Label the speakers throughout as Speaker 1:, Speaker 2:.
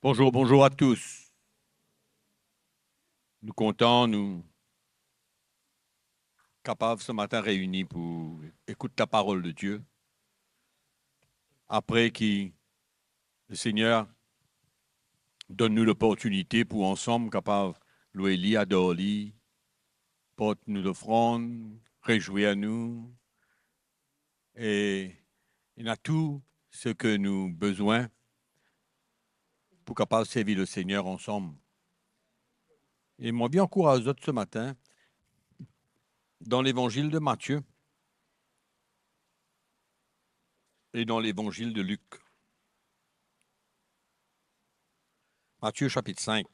Speaker 1: Bonjour, bonjour à tous. Nous comptons, nous capables ce matin réunis pour écouter la parole de Dieu. Après que le Seigneur donne-nous l'opportunité pour ensemble capables louer lui, adorer lui, porte-nous l'offrande, réjouir nous. Et il a tout ce que nous avons besoin pour capable servir le Seigneur ensemble. Et moi bien encourage aux autres ce matin dans l'évangile de Matthieu et dans l'évangile de Luc. Matthieu chapitre 5,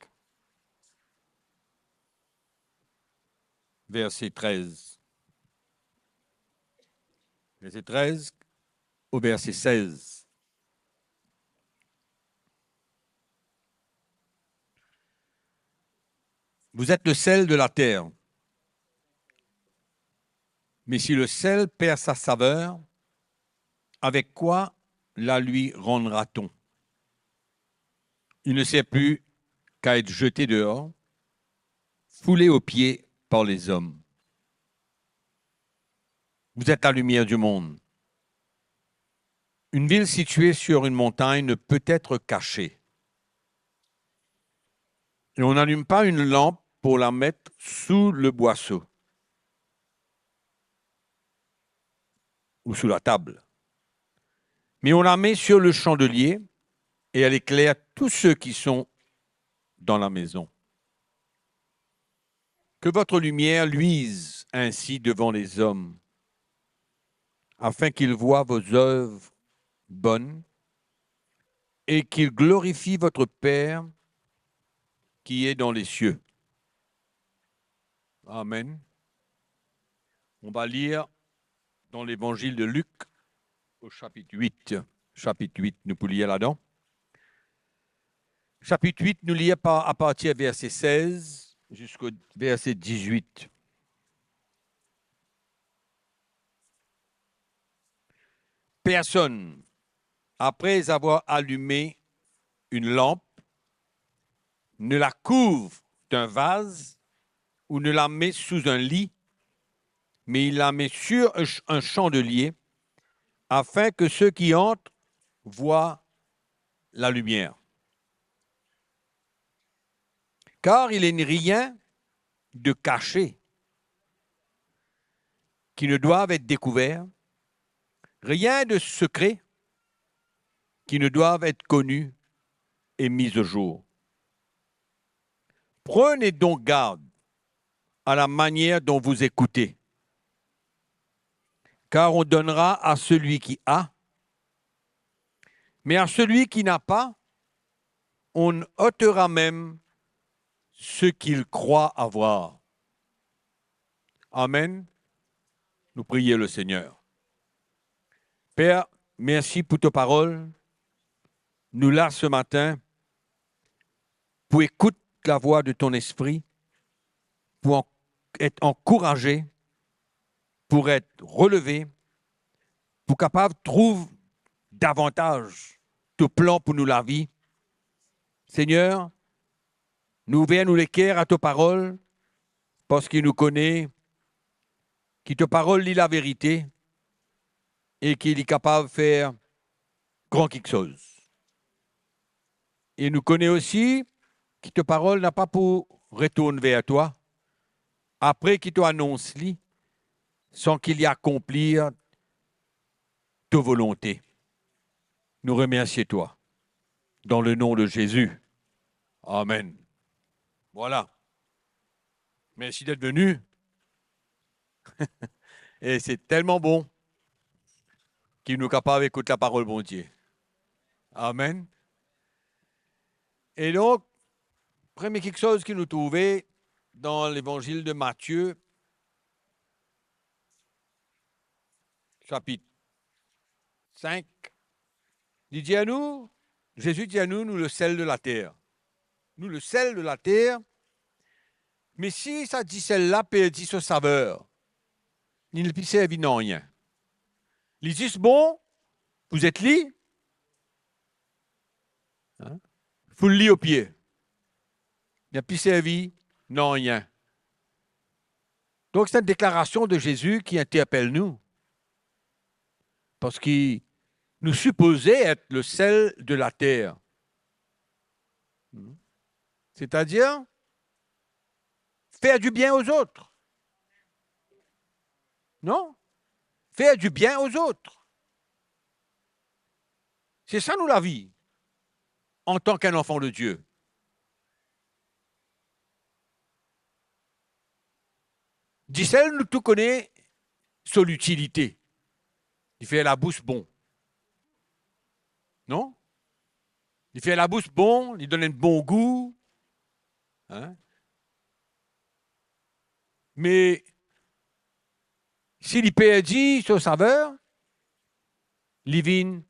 Speaker 1: verset 13. Verset 13 au verset 16. Vous êtes le sel de la terre. Mais si le sel perd sa saveur, avec quoi la lui rendra-t-on? Il ne sert plus qu'à être jeté dehors, foulé aux pieds par les hommes. Vous êtes la lumière du monde. Une ville située sur une montagne ne peut être cachée. Et on n'allume pas une lampe pour la mettre sous le boisseau ou sous la table. Mais on la met sur le chandelier et elle éclaire tous ceux qui sont dans la maison. Que votre lumière luise ainsi devant les hommes, afin qu'ils voient vos œuvres bonnes et qu'ils glorifient votre Père qui est dans les cieux. Amen. On va lire dans l'évangile de Luc au chapitre 8. Chapitre 8, nous pouvons lire là-dedans. Chapitre 8, nous lisons à partir du verset 16 jusqu'au verset 18. Personne, après avoir allumé une lampe, ne la couvre d'un vase ou ne la met sous un lit, mais il la met sur un chandelier, afin que ceux qui entrent voient la lumière. Car il n'est rien de caché qui ne doive être découvert, rien de secret qui ne doive être connu et mis au jour. Prenez donc garde à la manière dont vous écoutez, car on donnera à celui qui a, mais à celui qui n'a pas, on ôtera même ce qu'il croit avoir. Amen. Nous prions le Seigneur. Père, merci pour ta parole. Nous là ce matin pour écouter la voix de ton esprit, pour être encouragé, pour être relevé, pour capable de trouver davantage ton plan pour nous la vie. Seigneur, nous ouvrons les cœurs à ta parole, parce qu'il nous connaît, qui ta parole lit la vérité et qu'il est capable de faire grand quelque chose. Et nous connaît aussi que ta parole n'a pas pour retourner vers toi, après qu'il t'annonce li, sans qu'il y accomplir ta volonté. Nous remercions toi. Dans le nom de Jésus. Amen. Voilà. Merci d'être venu. Et c'est tellement bon qu'il nous est capable d'écouter la parole bon Dieu. Amen. Et donc, premier quelque chose que nous trouvons dans l'évangile de Matthieu, chapitre 5, il dit à nous, Jésus dit à nous, nous le sel de la terre. Nous le sel de la terre, mais si ça dit celle-là perdit sa saveur, il ne peut servir non rien. Ils disent, bon, vous êtes là, hein? Faut le lire au pied. Il n'a plus servi, non rien. Donc, c'est une déclaration de Jésus qui interpelle nous. Parce qu'il nous supposait être le sel de la terre. C'est-à-dire, faire du bien aux autres. Non? Faire du bien aux autres. C'est ça, nous, la vie, en tant qu'un enfant de Dieu. Dicelle, nous tout connaît sur l'utilité. Il fait la bouche bon. Non? Il fait la bouche bon, il donne un bon goût. Hein? Mais s'il perdit sa saveur, il vient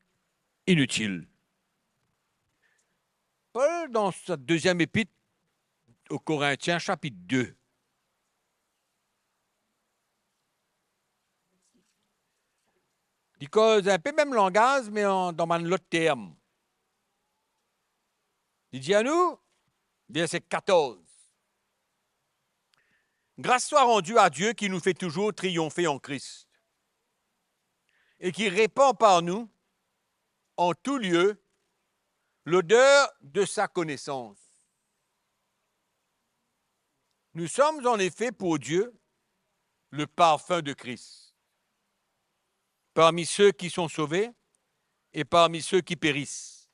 Speaker 1: inutile. Paul, dans sa deuxième épître aux Corinthiens, chapitre 2, il cause un peu même langage, mais dans un autre terme. Il dit à nous, verset 14, « Grâce soit rendue à Dieu qui nous fait toujours triompher en Christ et qui répand par nous, en tout lieu, l'odeur de sa connaissance. Nous sommes en effet pour Dieu le parfum de Christ, parmi ceux qui sont sauvés et parmi ceux qui périssent.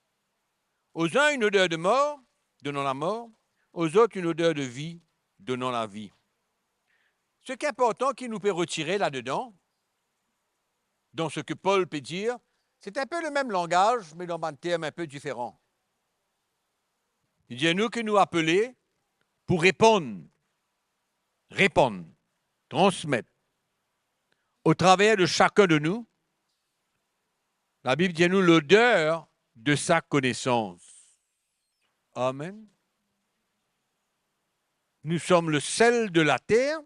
Speaker 1: Aux uns une odeur de mort, donnant la mort, aux autres une odeur de vie, donnant la vie. » Ce qui est important qui nous peut retirer là-dedans, dans ce que Paul peut dire, c'est un peu le même langage, mais dans un terme un peu différent. Il dit à nous que nous appeler pour répondre, transmettre, au travers de chacun de nous, la Bible dit à nous l'odeur de sa connaissance. Amen. Nous sommes le sel de la terre.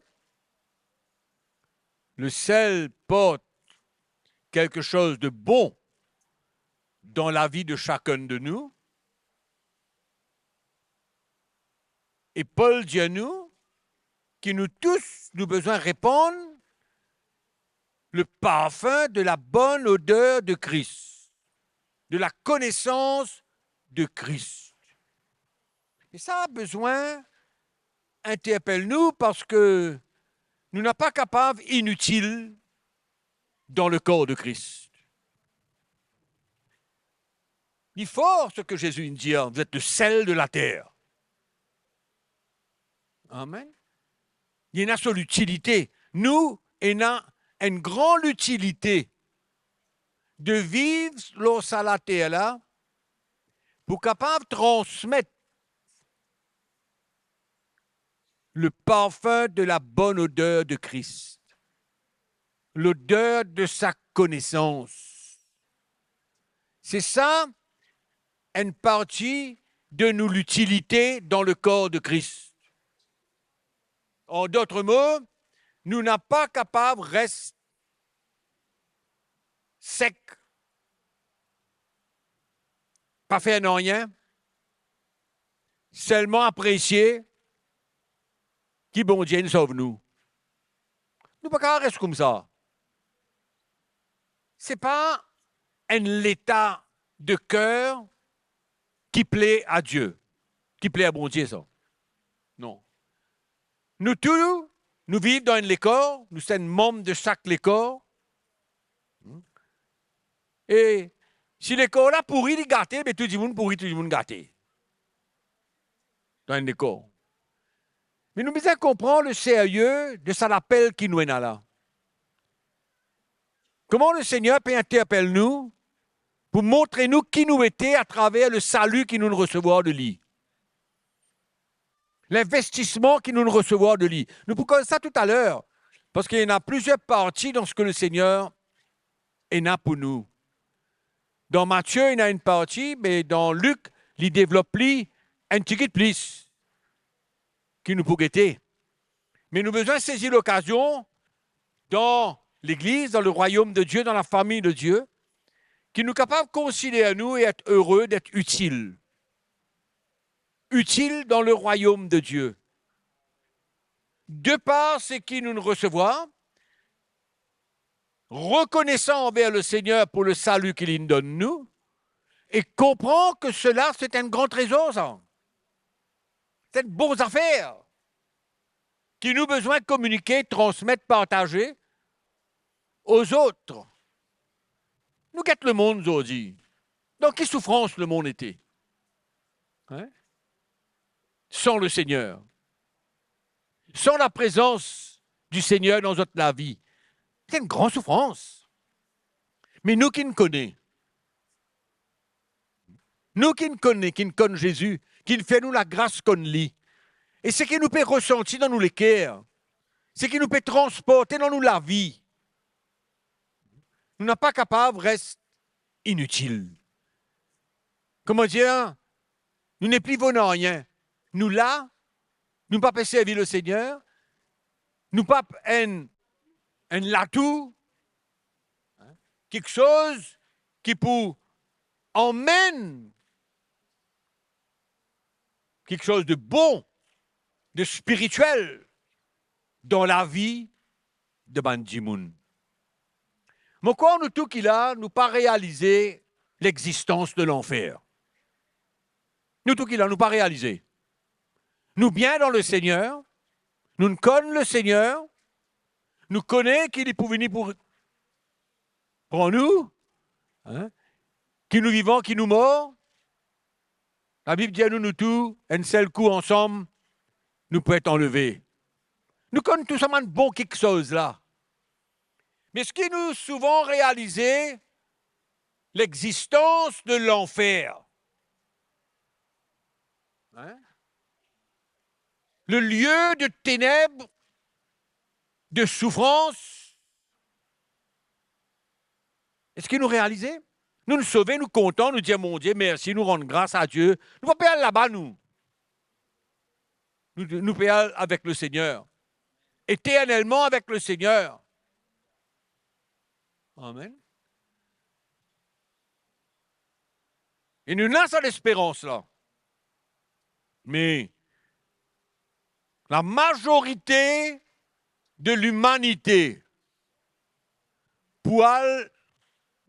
Speaker 1: Le sel porte quelque chose de bon dans la vie de chacun de nous. Et Paul dit à nous que nous tous, nous besoin répandre le parfum de la bonne odeur de Christ, de la connaissance de Christ. Et ça a besoin, interpelle-nous parce que nous n'sommes pas capables, inutiles, dans le corps de Christ. Il faut ce que Jésus dit, vous êtes le sel de la terre. Amen. Il y en a sur l'utilité. Nous, il y a une grande utilité de vivre sur la terre là pour capable de transmettre le parfum de la bonne odeur de Christ, l'odeur de sa connaissance. C'est ça, une partie de nous l'utilité dans le corps de Christ. En d'autres mots, nous n'sommes pas capables de rester secs, pas faire rien, seulement apprécier qui bon Dieu nous sauve nous. Nous ne pouvons pas rester comme ça. Ce n'est pas un état de cœur qui plaît à Dieu, qui plaît à bon Dieu, ça. Non. Nous tous, nous vivons dans un corps, nous sommes membres de chaque corps. Et si le corps là pourri, il est gâté, mais tout le monde pourri, tout le monde gâté. Dans un corps. Mais nous devons comprendre le sérieux de cet appel qui nous est là. Comment le Seigneur peut interpeller nous pour montrer nous qui nous était à travers le salut qui nous recevons de lui. L'investissement qui nous recevons de lui. Nous pouvons ça tout à l'heure, parce qu'il y en a plusieurs parties dans ce que le Seigneur a pour nous. Dans Matthieu, il y a une partie, mais dans Luc, il développe plus un petit peu plus qui nous peut guetter. Mais nous avons besoin de saisir l'occasion dans l'Église, dans le royaume de Dieu, dans la famille de Dieu, qui nous est capable de considérer nous et être heureux, d'être utiles. utiles dans le royaume de Dieu. De par ce qui nous recevons, reconnaissant envers le Seigneur pour le salut qu'il nous donne nous, et comprend que cela, c'est un grand trésor, ça. C'est une bonne affaire qui nous besoin de communiquer, transmettre, partager aux autres. Nous guettons le monde aujourd'hui. Dans quelle souffrance le monde était? Hein? Sans le Seigneur. Sans la présence du Seigneur dans notre vie. C'est une grande souffrance. Mais nous qui nous connaissons, qui nous connaissons Jésus, qui nous fait nous la grâce qu'on lit, et ce qui nous peut ressentir dans nous les cœurs, ce qui nous peut transporter dans nous la vie, nous n'sommes pas capables, reste inutile. Comment dire? Nous n'est plus venant rien. Nous là, nous pas pas servir le Seigneur, nous pas un latou, quelque chose qui pour emmène quelque chose de bon, de spirituel dans la vie de Bandimoun. Mais quand nous tout qu'il a, nous pas réalisé l'existence de l'enfer. Nous tout qu'il a, nous pas réalisé. Nous bien dans le Seigneur, nous connaissons le Seigneur, nous connaissons qu'il est pour venir pour nous, hein, qui nous vivons, qui nous mort. La Bible dit à nous tous, un seul coup ensemble, nous pouvons être enlevés. Nous connaissons tout ça de bon quelque chose là. Mais ce qui nous souvent réalisé, l'existence de l'enfer. Hein? Le lieu de ténèbres, de souffrance. Est-ce qu'il nous réalisait? Nous nous sauver, nous contents, nous dire mon Dieu, merci, nous rendre grâce à Dieu. Nous ne pouvons pas aller là-bas, nous. Nous pouvons aller avec le Seigneur. Éternellement avec le Seigneur. Amen. Et nous avons cette espérance-là. Mais la majorité de l'humanité poil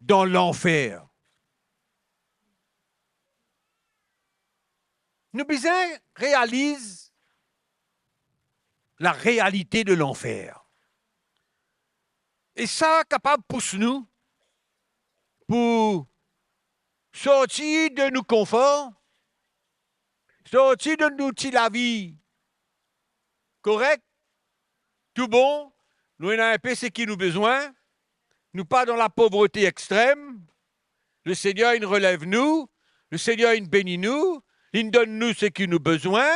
Speaker 1: dans l'enfer. Nous besoin réalise la réalité de l'enfer. Et ça, capable pour nous, pour sortir de nos conforts, sortir de nous la vie correct, tout bon, nous avons un peu ce qui nous besoin, nous pas dans la pauvreté extrême, le Seigneur il relève nous, le Seigneur il bénit nous, il donne nous ce qui nous besoin,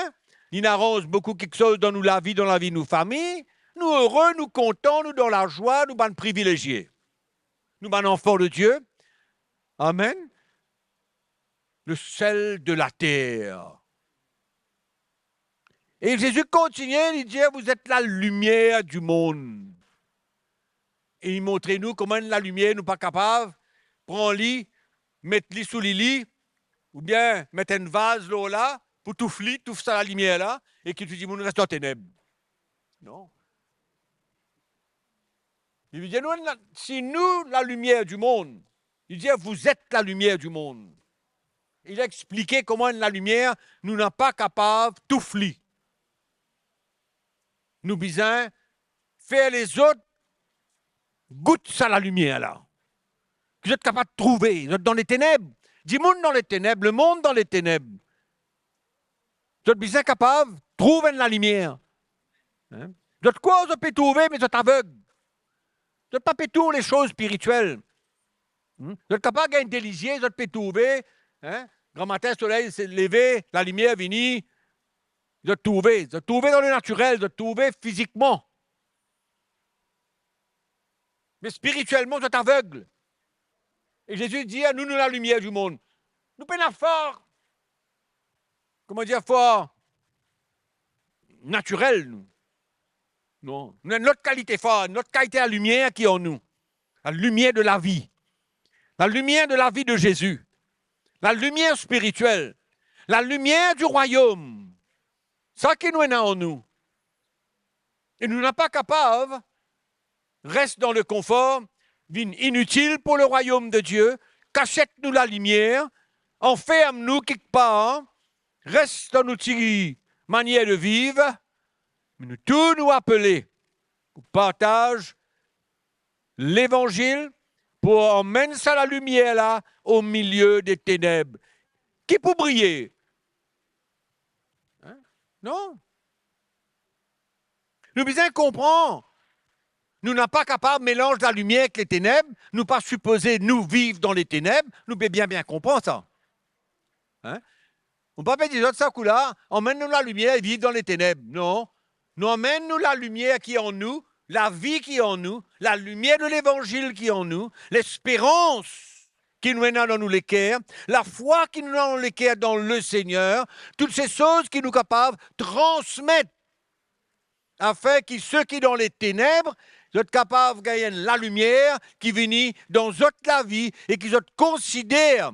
Speaker 1: il arrange beaucoup quelque chose dans nous la vie de nos familles, nous heureux, nous contents, nous dans la joie, nous sommes privilégiés. Nous sommes enfants de Dieu. Amen. Le sel de la terre. Et Jésus continue, il dit, vous êtes la lumière du monde. Et il montre nous comment la lumière, nous pas capables, prends-le, mets-le sous le lit, ou bien mettre un vase là, pour tout ça la lumière là, et que tu dis, vous restez en ténèbres. Non. Il dit, si nous, la lumière du monde, il dit, vous êtes la lumière du monde. Il a expliqué comment la lumière, nous n'sommes pas capables de tout fli. Nous besoin faire les autres goûter ça la lumière là. Vous êtes capable de trouver. Vous êtes dans les ténèbres. Dis monde dans les ténèbres, le monde dans les ténèbres. Vous êtes besoin capable de trouver la lumière. Hein? Vous êtes quoi, vous pouvez trouver, mais vous êtes aveugle. Vous n'êtes pas tous les choses spirituelles. Vous êtes capable de gagner des lisiers, vous pouvez trouver. Hein? Grand matin, le soleil s'est levé, la lumière venue. Vous êtes trouvé dans le naturel, vous êtes trouvé physiquement. Mais spirituellement, vous êtes aveugle. Et Jésus dit à nous, nous la lumière du monde. Nous peinons fort. Comment dire fort? Naturel, nous. Non. Nous avons notre qualité forte, notre qualité à lumière qui est en nous. La lumière de la vie. La lumière de la vie de Jésus. La lumière spirituelle. La lumière du royaume. Ça qui nous est en nous. Et nous n'sommes pas capables, reste dans le confort, inutile pour le royaume de Dieu, cachette-nous la lumière, enferme-nous quelque part, reste dans notre manière de vivre, mais nous tous nous appeler au partage l'évangile pour emmener ça la lumière là au milieu des ténèbres. Qui peut briller? Hein? Non. Nous besoin comprendre. Nous n'sommes pas capables de mélanger la lumière avec les ténèbres. Nous pas supposés nous vivre dans les ténèbres. Nous devons bien comprendre ça. Hein? On ne peut pas dire ça là, emmène-nous la lumière et vivre dans les ténèbres. Non. Nous emmène-nous la lumière qui est en nous, la vie qui est en nous, la lumière de l'évangile qui est en nous, l'espérance qui nous est dans nous les cœurs, la foi qui nous est dans les cœurs dans le Seigneur, toutes ces choses qui nous sont capables de transmettre afin que ceux qui sont dans les ténèbres soient capables de gagner la lumière qui vient dans la vie et qui considèrent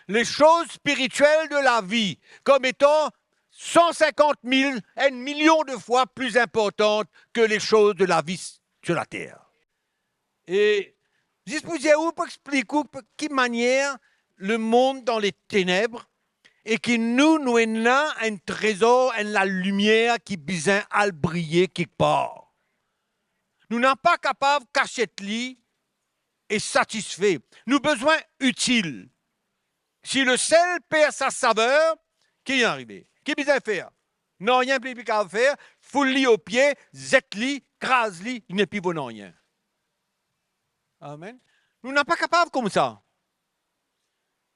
Speaker 1: les choses spirituelles de la vie comme étant 150 000, 1 million de fois plus importantes que les choses de la vie sur la terre. Et juste pour dire, pour expliquer de quelle manière le monde dans les ténèbres et que nous avons un trésor, la lumière qui besoin à briller quelque part. Nous n'sommes pas capables de cacher lit et satisfait. Nous avons besoin utile. Si le sel perd sa saveur, qui est arrivé? Qui besoin faire? Non, rien plus qu'à faire. Foule-li au pied, zette-li, crase-li, il n'est plus bon rien. Amen. Nous ne sommes pas capables comme ça.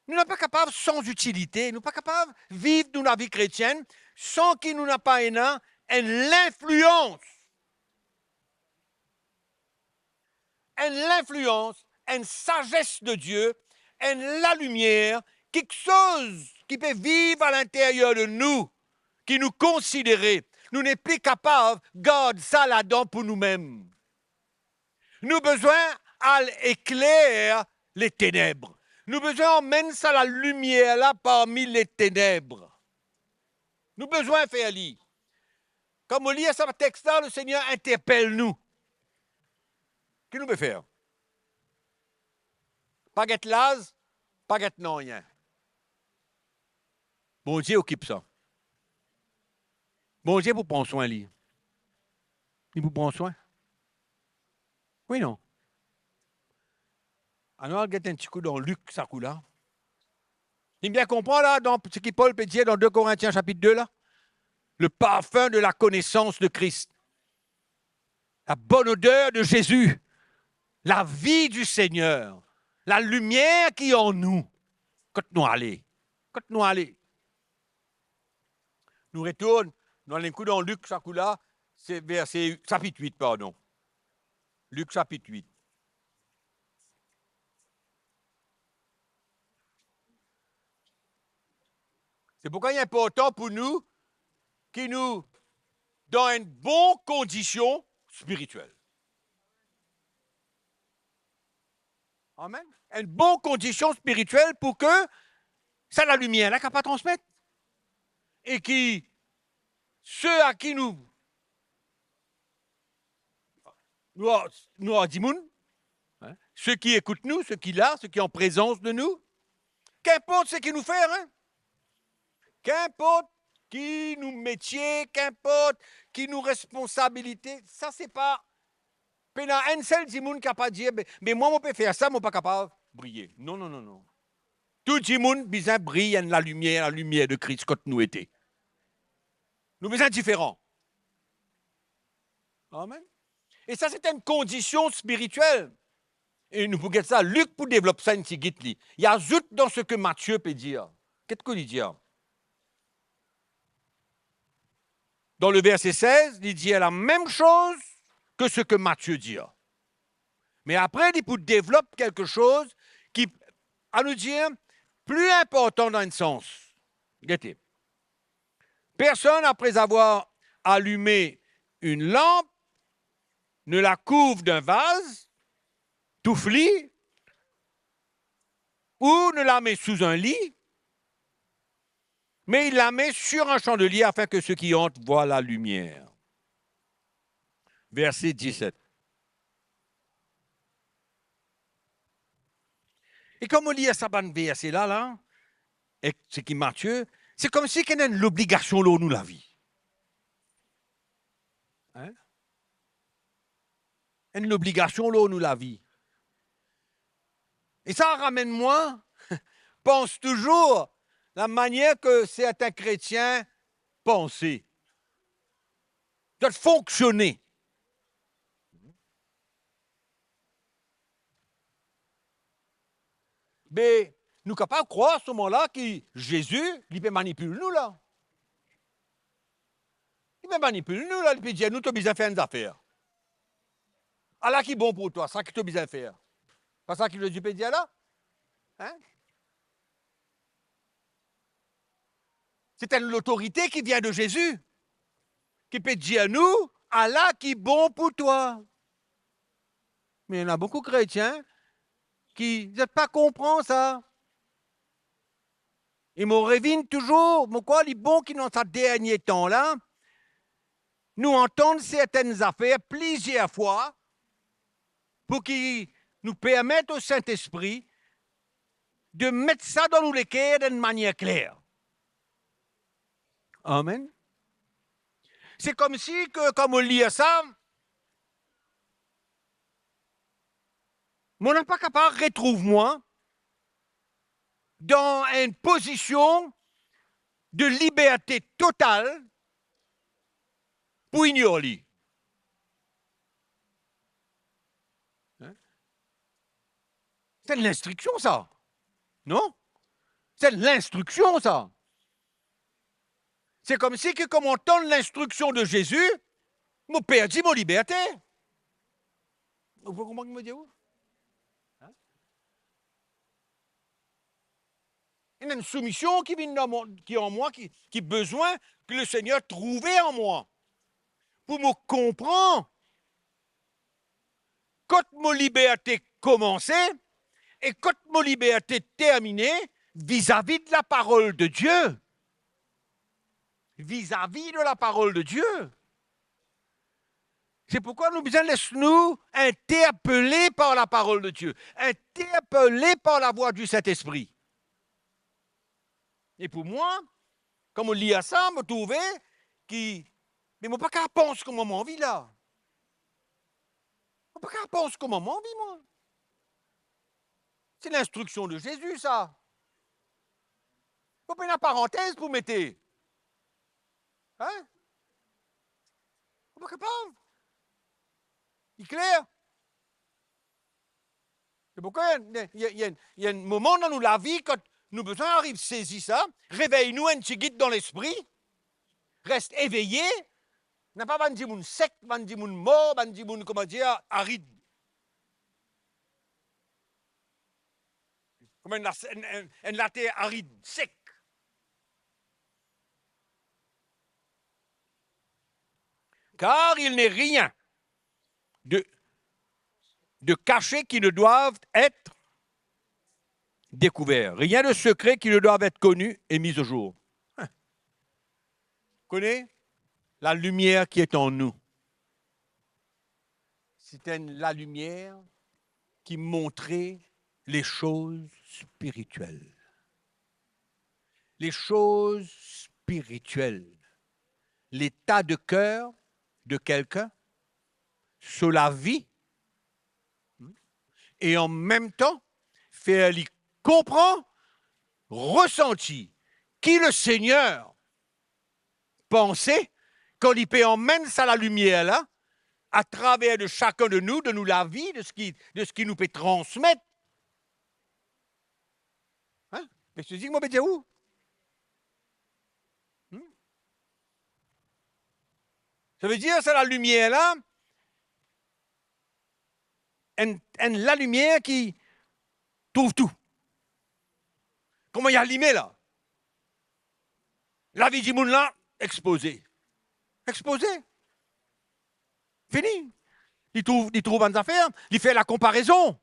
Speaker 1: Nous ne sommes pas capables sans utilité. Nous ne sommes pas capables de vivre dans la vie chrétienne sans qu'il nous n'a pas l'influence. L'influence, une sagesse de Dieu, la lumière, quelque chose qui peut vivre à l'intérieur de nous, qui nous considère. Nous n'sommes plus capables de garder ça là-dedans pour nous-mêmes. Nous avons besoin d'éclairer les ténèbres. Nous avons besoin d'emmener ça la lumière là parmi les ténèbres. Nous avons besoin de faire lire. Comme on lit ce texte-là, le Seigneur interpelle nous. Qu'est-ce que nous pouvons faire? Pas être l'ase, pas être non rien. Bon Dieu occupe ça. Bon Dieu pour prendre soin de lui. Il vous prend soin? Oui, non. Alors, regarde un petit coup dans Luc, ça coup là. Il bien comprend là, dans ce que Paul peut dire dans 2 Corinthiens chapitre 2 là. Le parfum de la connaissance de Christ. La bonne odeur de Jésus. La vie du Seigneur. La lumière qui est en nous. Quand nous allons. Quand nous allons. Nous retournons dans les coups dans Luc, ça coup là. C'est verset chapitre 8, pardon. Luc chapitre 8. C'est pourquoi il est important pour nous qui nous dans une bonne condition spirituelle. Amen. Une bonne condition spirituelle pour que ça la lumière là capable de transmettre. Et qui ceux à qui nous disons, hein, ceux qui écoutent nous, ceux qui là, ceux qui sont en présence de nous, qu'importe ce qu'ils nous font, hein? Qu'importe qui nous métier, qu'importe qui nous responsabilité, ça c'est pas. Puis un seul Dimoun qui n'a pas dit, mais moi, je peux faire ça, je ne suis pas capable de briller. Non, non, non, non. Tout Dimoun, besoin brille la lumière de Christ quand nous étions. Nous sommes différents. Amen. Et ça, c'est une condition spirituelle. Et nous pouvons ça. Luc pour développer ça, il y a ajoute dans ce que Matthieu peut dire. Qu'est-ce qu'il dit? Dans le verset 16, il dit la même chose que ce que Matthieu dit. Mais après, il développe quelque chose qui, à nous dire, plus important dans un sens. Regardez. Personne, après avoir allumé une lampe, ne la couvre d'un vase, touffli, ou ne la met sous un lit, mais il la met sur un chandelier afin que ceux qui entrent voient la lumière. Verset 17. Et comme on lit à ce verset là, et ce qui Matthieu, c'est comme si qu'il y a l'obligation de nous la vie. Hein? Une obligation de nous la vie. Et ça ramène moi, pense toujours la manière que certains chrétiens pensaient, de fonctionner. Mais nous sommes capables de croire à ce moment-là que Jésus, il peut manipuler nous là. Il peut manipuler nous là, il peut dire nous, tu as besoin de faire une affaire. Allah qui est bon pour toi, ça que tu as besoin de faire. Pas ça qu'il Dieu peut dire là? Hein? C'est l'autorité qui vient de Jésus, qui peut dire à nous, Allah qui est bon pour toi. Mais il y en a beaucoup de chrétiens qui ne pas comprendre ça. Ils me reviennent toujours, pourquoi les bons qui dans ce dernier temps-là, nous entendent certaines affaires plusieurs fois pour qu'ils nous permettent au Saint-Esprit de mettre ça dans nos cœurs d'une manière claire. Amen. C'est comme si, comme on lit ça, on n'est pas capable de retrouver moi dans une position de liberté totale pour ignorer. Hein? C'est de l'instruction, ça. Non? C'est de l'instruction, ça. C'est comme si, comme on entend l'instruction de Jésus, mon père dit mon liberté. Vous comprenez ce que je me dis? Hein? Il y a une soumission qui vient qui est en moi, qui a besoin que le Seigneur trouve en moi. Pour me comprendre. Quand ma liberté commençait et quand ma liberté terminait vis-à-vis de la parole de Dieu. Vis-à-vis de la parole de Dieu. C'est pourquoi nous besoin de nous interpeller par la parole de Dieu, interpeller par la voix du Saint-Esprit. Et pour moi, comme on lit à ça, je me trouvais qui. Mais je ne peux pas penser comme on vit là. Je ne peux pas penser comme on vit, moi. C'est l'instruction de Jésus, ça. Il faut pas une parenthèse pour mettre. Hein? On n'est pas capable. Il est clair. C'est pourquoi il y a un moment dans la vie, quand nous besoin arrive saisir ça, réveille-nous un petit guide dans l'esprit, reste éveillé, n'a pas vendu mon sec, vendu mon mort, vendu mon, comment dire, aride. Comme un latte aride, sec. Car il n'est rien de caché qui ne doivent être découverts. Rien de secret qui ne doivent être connu et mis au jour. Connais la lumière qui est en nous. C'était la lumière qui montrait les choses spirituelles. Les choses spirituelles. L'état de cœur de quelqu'un sur la vie et en même temps faire lui comprendre, ressentir qui le Seigneur pensait quand il peut emmener ça la lumière là à travers de chacun de nous la vie, de ce qui nous peut transmettre. Hein? Mais je te dis, moi, je vais dire où? Ça veut dire, c'est la lumière là, la lumière qui trouve tout. Comment il y a allumé là? La vie du monde là, exposée. Exposée. Fini. Il trouve une affaire, il fait la comparaison.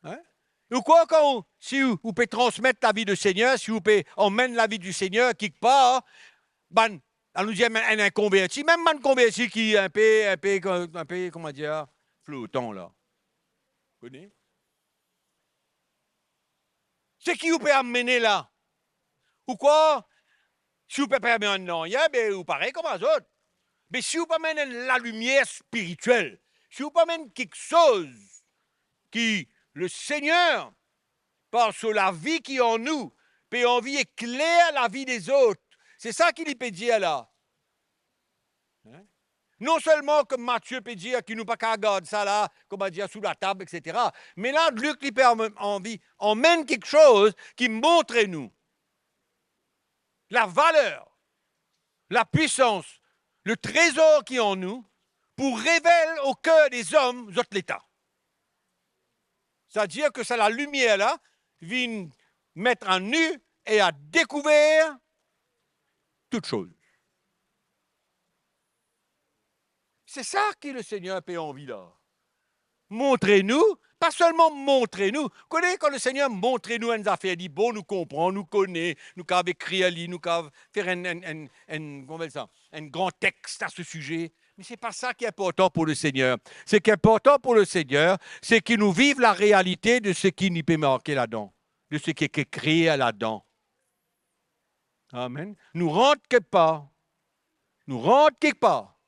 Speaker 1: Hein? Ou quoi, si vous pouvez transmettre la vie du Seigneur, si vous pouvez emmener la vie du Seigneur quelque part, ben, on nous dit un inconverti, même un converti qui est un peu, comment dire, flottant, là. Vous connaissez? C'est qui vous pouvez amener là? Ou quoi? Si vous pouvez pas amener un non, ben, vous pareil comme les autres. Mais si vous pouvez amener la lumière spirituelle, si vous pouvez amener quelque chose qui, le Seigneur, par sur la vie qui est en nous, peut envie éclairer la vie des autres. C'est ça qu'il peut dire là. Hein? Non seulement comme Matthieu peut dire qu'il nous pas qu'à garder ça là, comme on dire sous la table, etc. Mais là, Luc il peut envie emmène quelque chose qui montre nous la valeur, la puissance, le trésor qui est en nous pour révéler au cœur des hommes autres l'État. C'est-à-dire que c'est la lumière là vient mettre en nu et à découvert toute chose. C'est ça que le Seigneur a envie là. Montrez-nous, pas seulement montrez-nous. Connaissez quand le Seigneur montrez-nous une affaire, dit bon, nous comprend, nous connaît, nous avons écrit à lui, nous avons faire un grand texte à ce sujet. Mais ce n'est pas ça qui est important pour le Seigneur. Ce qui est important pour le Seigneur, c'est qu'il nous vive la réalité de ce qui nous peut marquer là-dedans, de ce qui est écrit là-dedans. Amen. Nous rentre quelque part. Nous rentre quelque part.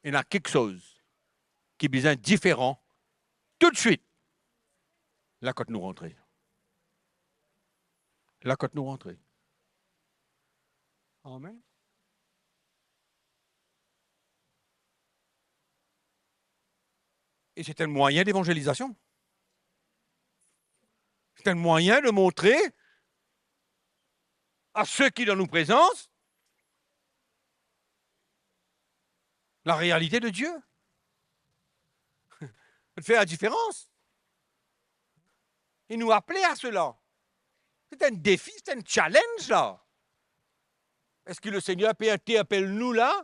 Speaker 1: Il y a quelque chose qui est bien différent tout de suite. Là, quand nous rentrons. Là, quand nous rentrons. Amen. Et c'est un moyen d'évangélisation. C'est un moyen de montrer à ceux qui dans nous présentent la réalité de Dieu. De faire la différence. Et nous appeler à cela. C'est un défi, c'est un challenge là. Est-ce que le Seigneur peut interpeller nous là?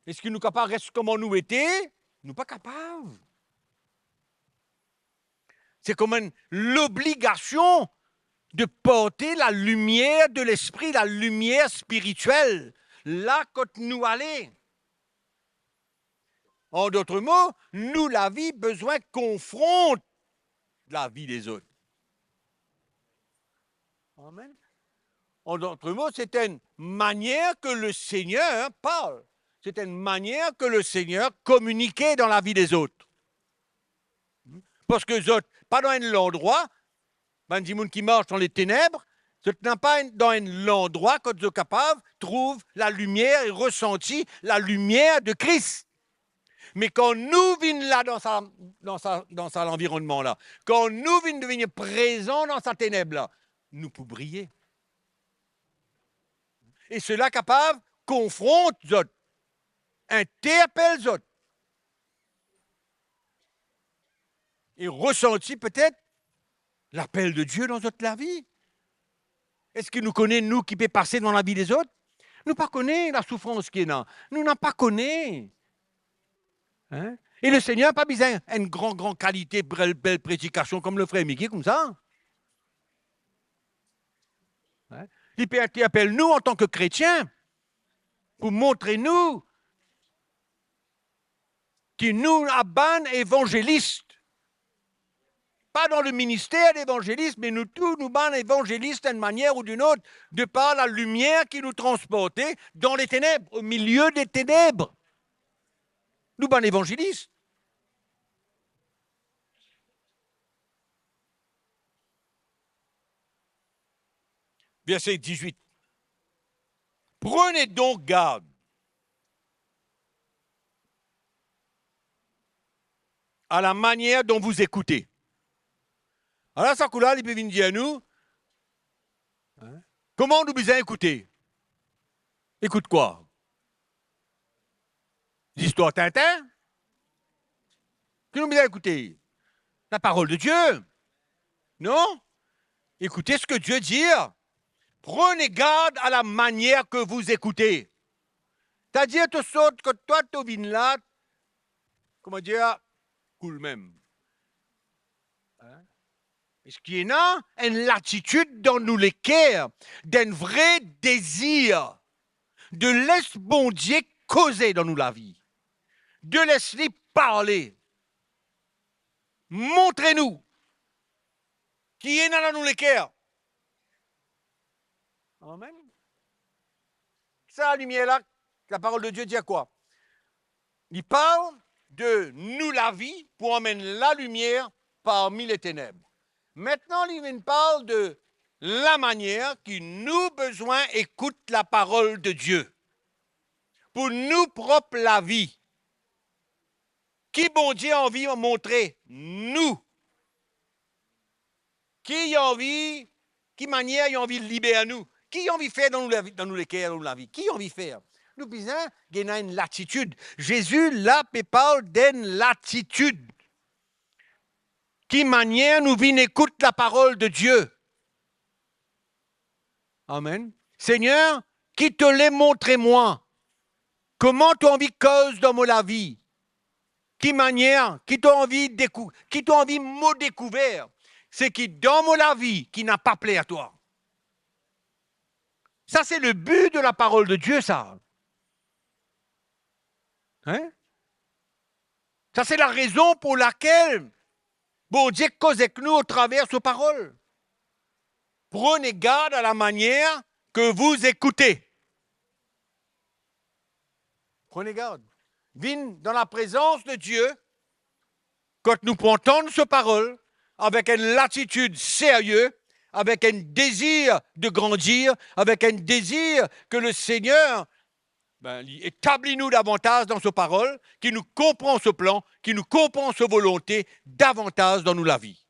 Speaker 1: Est-ce qu'il nous capable rester comme nous étions? Nous pas capables. C'est comme l'obligation de porter la lumière de l'esprit, la lumière spirituelle, là quand nous allons. En d'autres mots, nous, la vie, besoin confronte la vie des autres. Amen. En d'autres mots, c'est une manière que le Seigneur parle. C'est une manière que le Seigneur communiquait dans la vie des autres. Parce que les autres, pas dans un endroit, ben, gens qui marchent dans les ténèbres, ce n'est pas dans un endroit quand ils sont capables, trouvent la lumière et ressentent la lumière de Christ. Mais quand nous venons là dans cet environnement-là, quand nous venons devenir présents dans sa ténèbre-là, nous pouvons briller. Et cela capable confronte les autres, interpelle les autres. Et ressentit peut-être l'appel de Dieu dans notre vie. Est-ce qu'il nous connaît, nous, qui peut passer dans la vie des autres? Nous ne connaissons pas la souffrance qui est là. Nous n'en pas connaissons. Hein? Et le Seigneur n'a pas besoin d'une grande qualité, belle prédication comme le frère Mickey, comme ça. Hein? Il peut interpeller nous en tant que chrétiens pour montrer nous qu'il nous abonne évangélistes. Pas dans le ministère d'évangéliste, mais nous tous, nous sommes évangélistes d'une manière ou d'une autre, de par la lumière qui nous transportait dans les ténèbres, au milieu des ténèbres. Nous sommes évangélistes. Verset 18. Prenez donc garde à la manière dont vous écoutez. Alors, ça, il peut venir dire à nous, hein, comment nous besoin écouter? Écoute quoi? L'histoire Tintin? Que nous besoin écouter? La parole de Dieu? Non? Écoutez ce que Dieu dit. Prenez garde à la manière que vous écoutez. C'est-à-dire, que toi, tu viens là, comment dire, cool même. Hein? Est-ce qu'il y a une latitude dans nous les cœurs, d'un vrai désir de laisser bon Dieu causer dans nous la vie, de laisser parler. Montrez-nous qui est dans nous les cœurs. Amen. Ça, la lumière là, la parole de Dieu dit à quoi? Il parle de nous la vie pour amener la lumière parmi les ténèbres. Maintenant, il parle de la manière que nous besoin écoute la parole de Dieu. Pour nous propre la vie. Qui bon Dieu a envie de montrer? Nous. Qui a envie, qui manière il a envie de libérer nous? Qui a envie de faire dans nous les cœurs, dans la vie? Qui a envie de faire? Nous besoin gagner une latitude. Jésus, là, parle d'une latitude. Qui manière nous vient écouter la parole de Dieu? Amen. Seigneur, qui te l'est montré-moi? Comment tu as envie de cause dans la vie? Qui manière? Qui t'a envie de me découvrir? C'est qui dans la vie qui n'a pas plaît à toi. Ça, c'est le but de la parole de Dieu, ça. Hein? Ça, c'est la raison pour laquelle bon Dieu cause avec nous au travers de ses paroles. Prenez garde à la manière que vous écoutez. Prenez garde. Viens dans la présence de Dieu, quand nous entendons ses paroles, avec une latitude sérieuse, avec un désir de grandir, avec un désir que le Seigneur établit-nous davantage dans ses paroles, qui nous comprend ce plan, qui nous comprend sa volonté davantage dans nous la vie.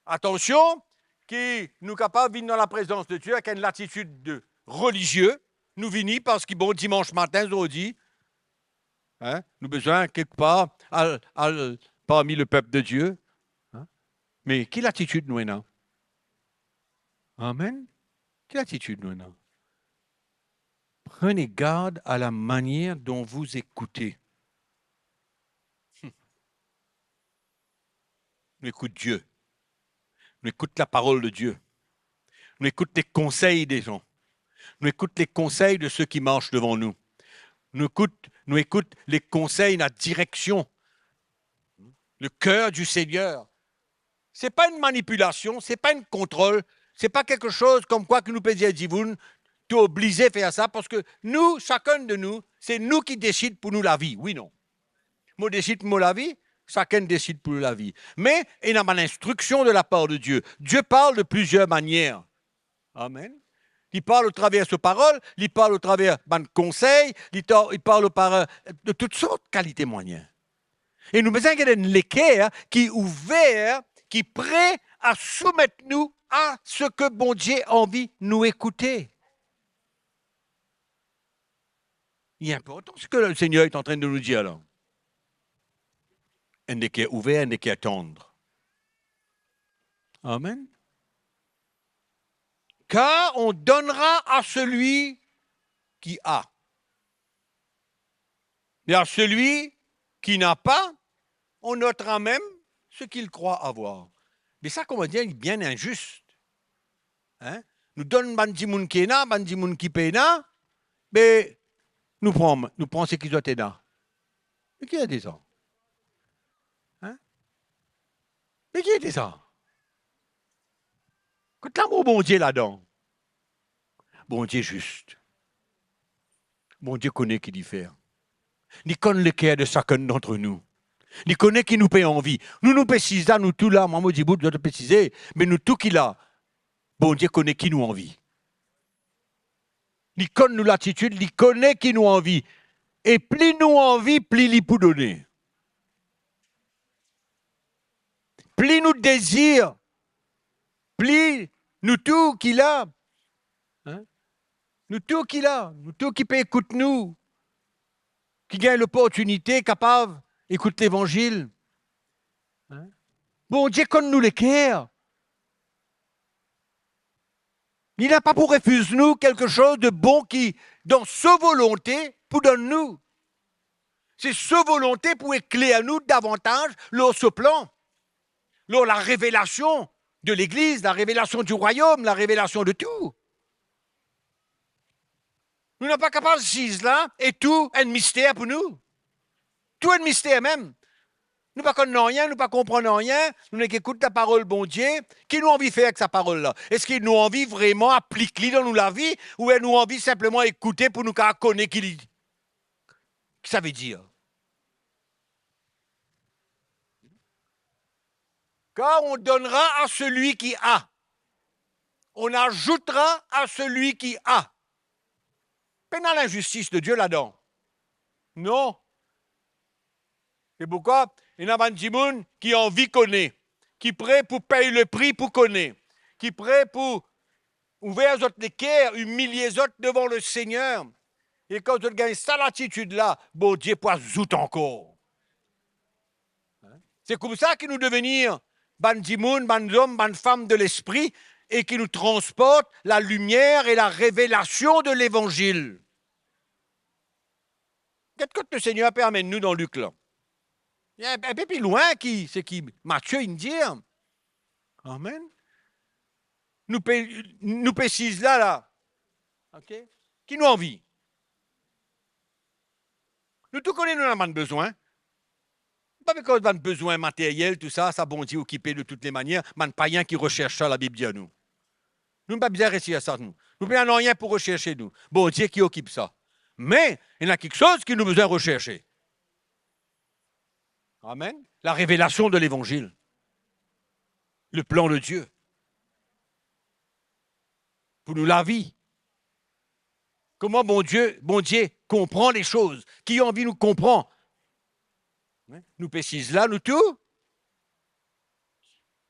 Speaker 1: Attention, qui nous capable de venir dans la présence de Dieu avec une latitude de religieux, nous venons parce que bon dimanche matin, aujourd'hui, hein, nous besoin quelque part parmi le peuple de Dieu. Hein? Mais quelle attitude nous avons? Amen. Quelle attitude nous avons? Prenez garde à la manière dont vous écoutez. Nous écoutons Dieu. Nous écoutons la parole de Dieu. Nous écoutons les conseils des gens. Nous écoutons les conseils de ceux qui marchent devant nous. Nous écoutons les conseils, la direction, le cœur du Seigneur. Ce n'est pas une manipulation, ce n'est pas un contrôle, ce n'est pas quelque chose comme quoi que nous peut dire, tu es obligé de faire ça, parce que nous, chacun de nous, c'est nous qui décidons pour nous la vie, oui, non. Moi, décide pour moi la vie, chacun décide pour la vie. Mais il y a une instruction de la part de Dieu. Dieu parle de plusieurs manières. Amen. Il parle au travers de ses paroles, il parle au travers de conseils, il parle au travers de toutes sortes de qualités moyennes. Et nous besoin qu'il y ait une équerre qui est ouvert, qui est prêt à soumettre nous à ce que bon Dieu a envie de nous écouter. Il est important ce que le Seigneur est en train de nous dire là. Un équerre ouvert, un équerre tendre. Amen. Car on donnera à celui qui a. Et à celui qui n'a pas, on notera même ce qu'il croit avoir. Mais ça, comme on dit, est bien injuste. Hein? Nous donnons bandi moun qui est là, bandi moun qui paye là, mais nous prenons ce qui doit être là. Mais qui a dit ça? Hein? Mais qui a dit ça? Quand l'amour bon Dieu là-dedans, bon Dieu juste. Bon Dieu connaît qui diffère. Il connaît le cœur de chacun d'entre nous. Il connaît qui nous paye envie. Nous précisons, nous tous là, moi, je dis, je dois préciser, mais nous tous qui là, bon Dieu connaît qui nous envie. Il connaît nous l'attitude, il connaît qui nous envie. Et plus nous envie, plus il peut donner. Plus nous désire, plus nous tout qui là, hein? Nous tout qui peut écouter nous, qui gagne l'opportunité, capable d'écouter l'évangile. Hein? Bon Dieu connaît nous les cœurs. Il n'a pas pour refuser nous quelque chose de bon qui, dans sa volonté, pour donner nous. C'est sa volonté pour éclairer à nous davantage leur ce plan. Là, la révélation de l'Église, la révélation du royaume, la révélation de tout. Nous n'sommes pas capables de dire là, et tout est un mystère pour nous. Tout est un mystère même. Nous ne comprenons rien, nous ne comprenons rien, nous n'écoutons la parole, bon Dieu. Qui nous envie de faire avec sa parole-là? Est-ce qu'il nous envie vraiment appliquer dans nous la vie, ou est-ce nous envie simplement écouter pour nous connaître qui ça veut dire? Car on donnera à celui qui a. On ajoutera à celui qui a. Pas dans l'injustice de Dieu là-dedans. Non. C'est pourquoi il y a des gens qui ont envie de connaître, qui sont prêts pour payer le prix pour connaître, qui sont prêts pour ouvrir les cœurs, humilier les autres devant le Seigneur. Et quand tu gagnes cette attitude-là, bon Dieu peut ajouter encore. C'est comme ça que nous devenir bandimoun, bandhommes, bandfemmes de l'esprit et qui nous transporte la lumière et la révélation de l'Évangile. Qu'est-ce que le Seigneur permet nous dans Luc là? Il y a un peu plus loin c'est qui Matthieu il dit. Amen. Nous précise là. OK? Qui nous envie? Nous tout connaissons, nous avons besoin. Pas parce qu'on a besoin matériel, tout ça, ça bon Dieu occupé de toutes les manières, mais pas rien qui recherche ça, la Bible dit à nous. Nous n'avons pas besoin de réussir à ça, nous. Nous n'avons rien pour rechercher, nous. Bon Dieu qui occupe ça. Mais il y a quelque chose qui nous besoin de rechercher. Amen. La révélation de l'Évangile. Le plan de Dieu. Pour nous la vie. Comment bon Dieu comprend les choses. Qui a envie nous comprend. Nous précise là, nous tout.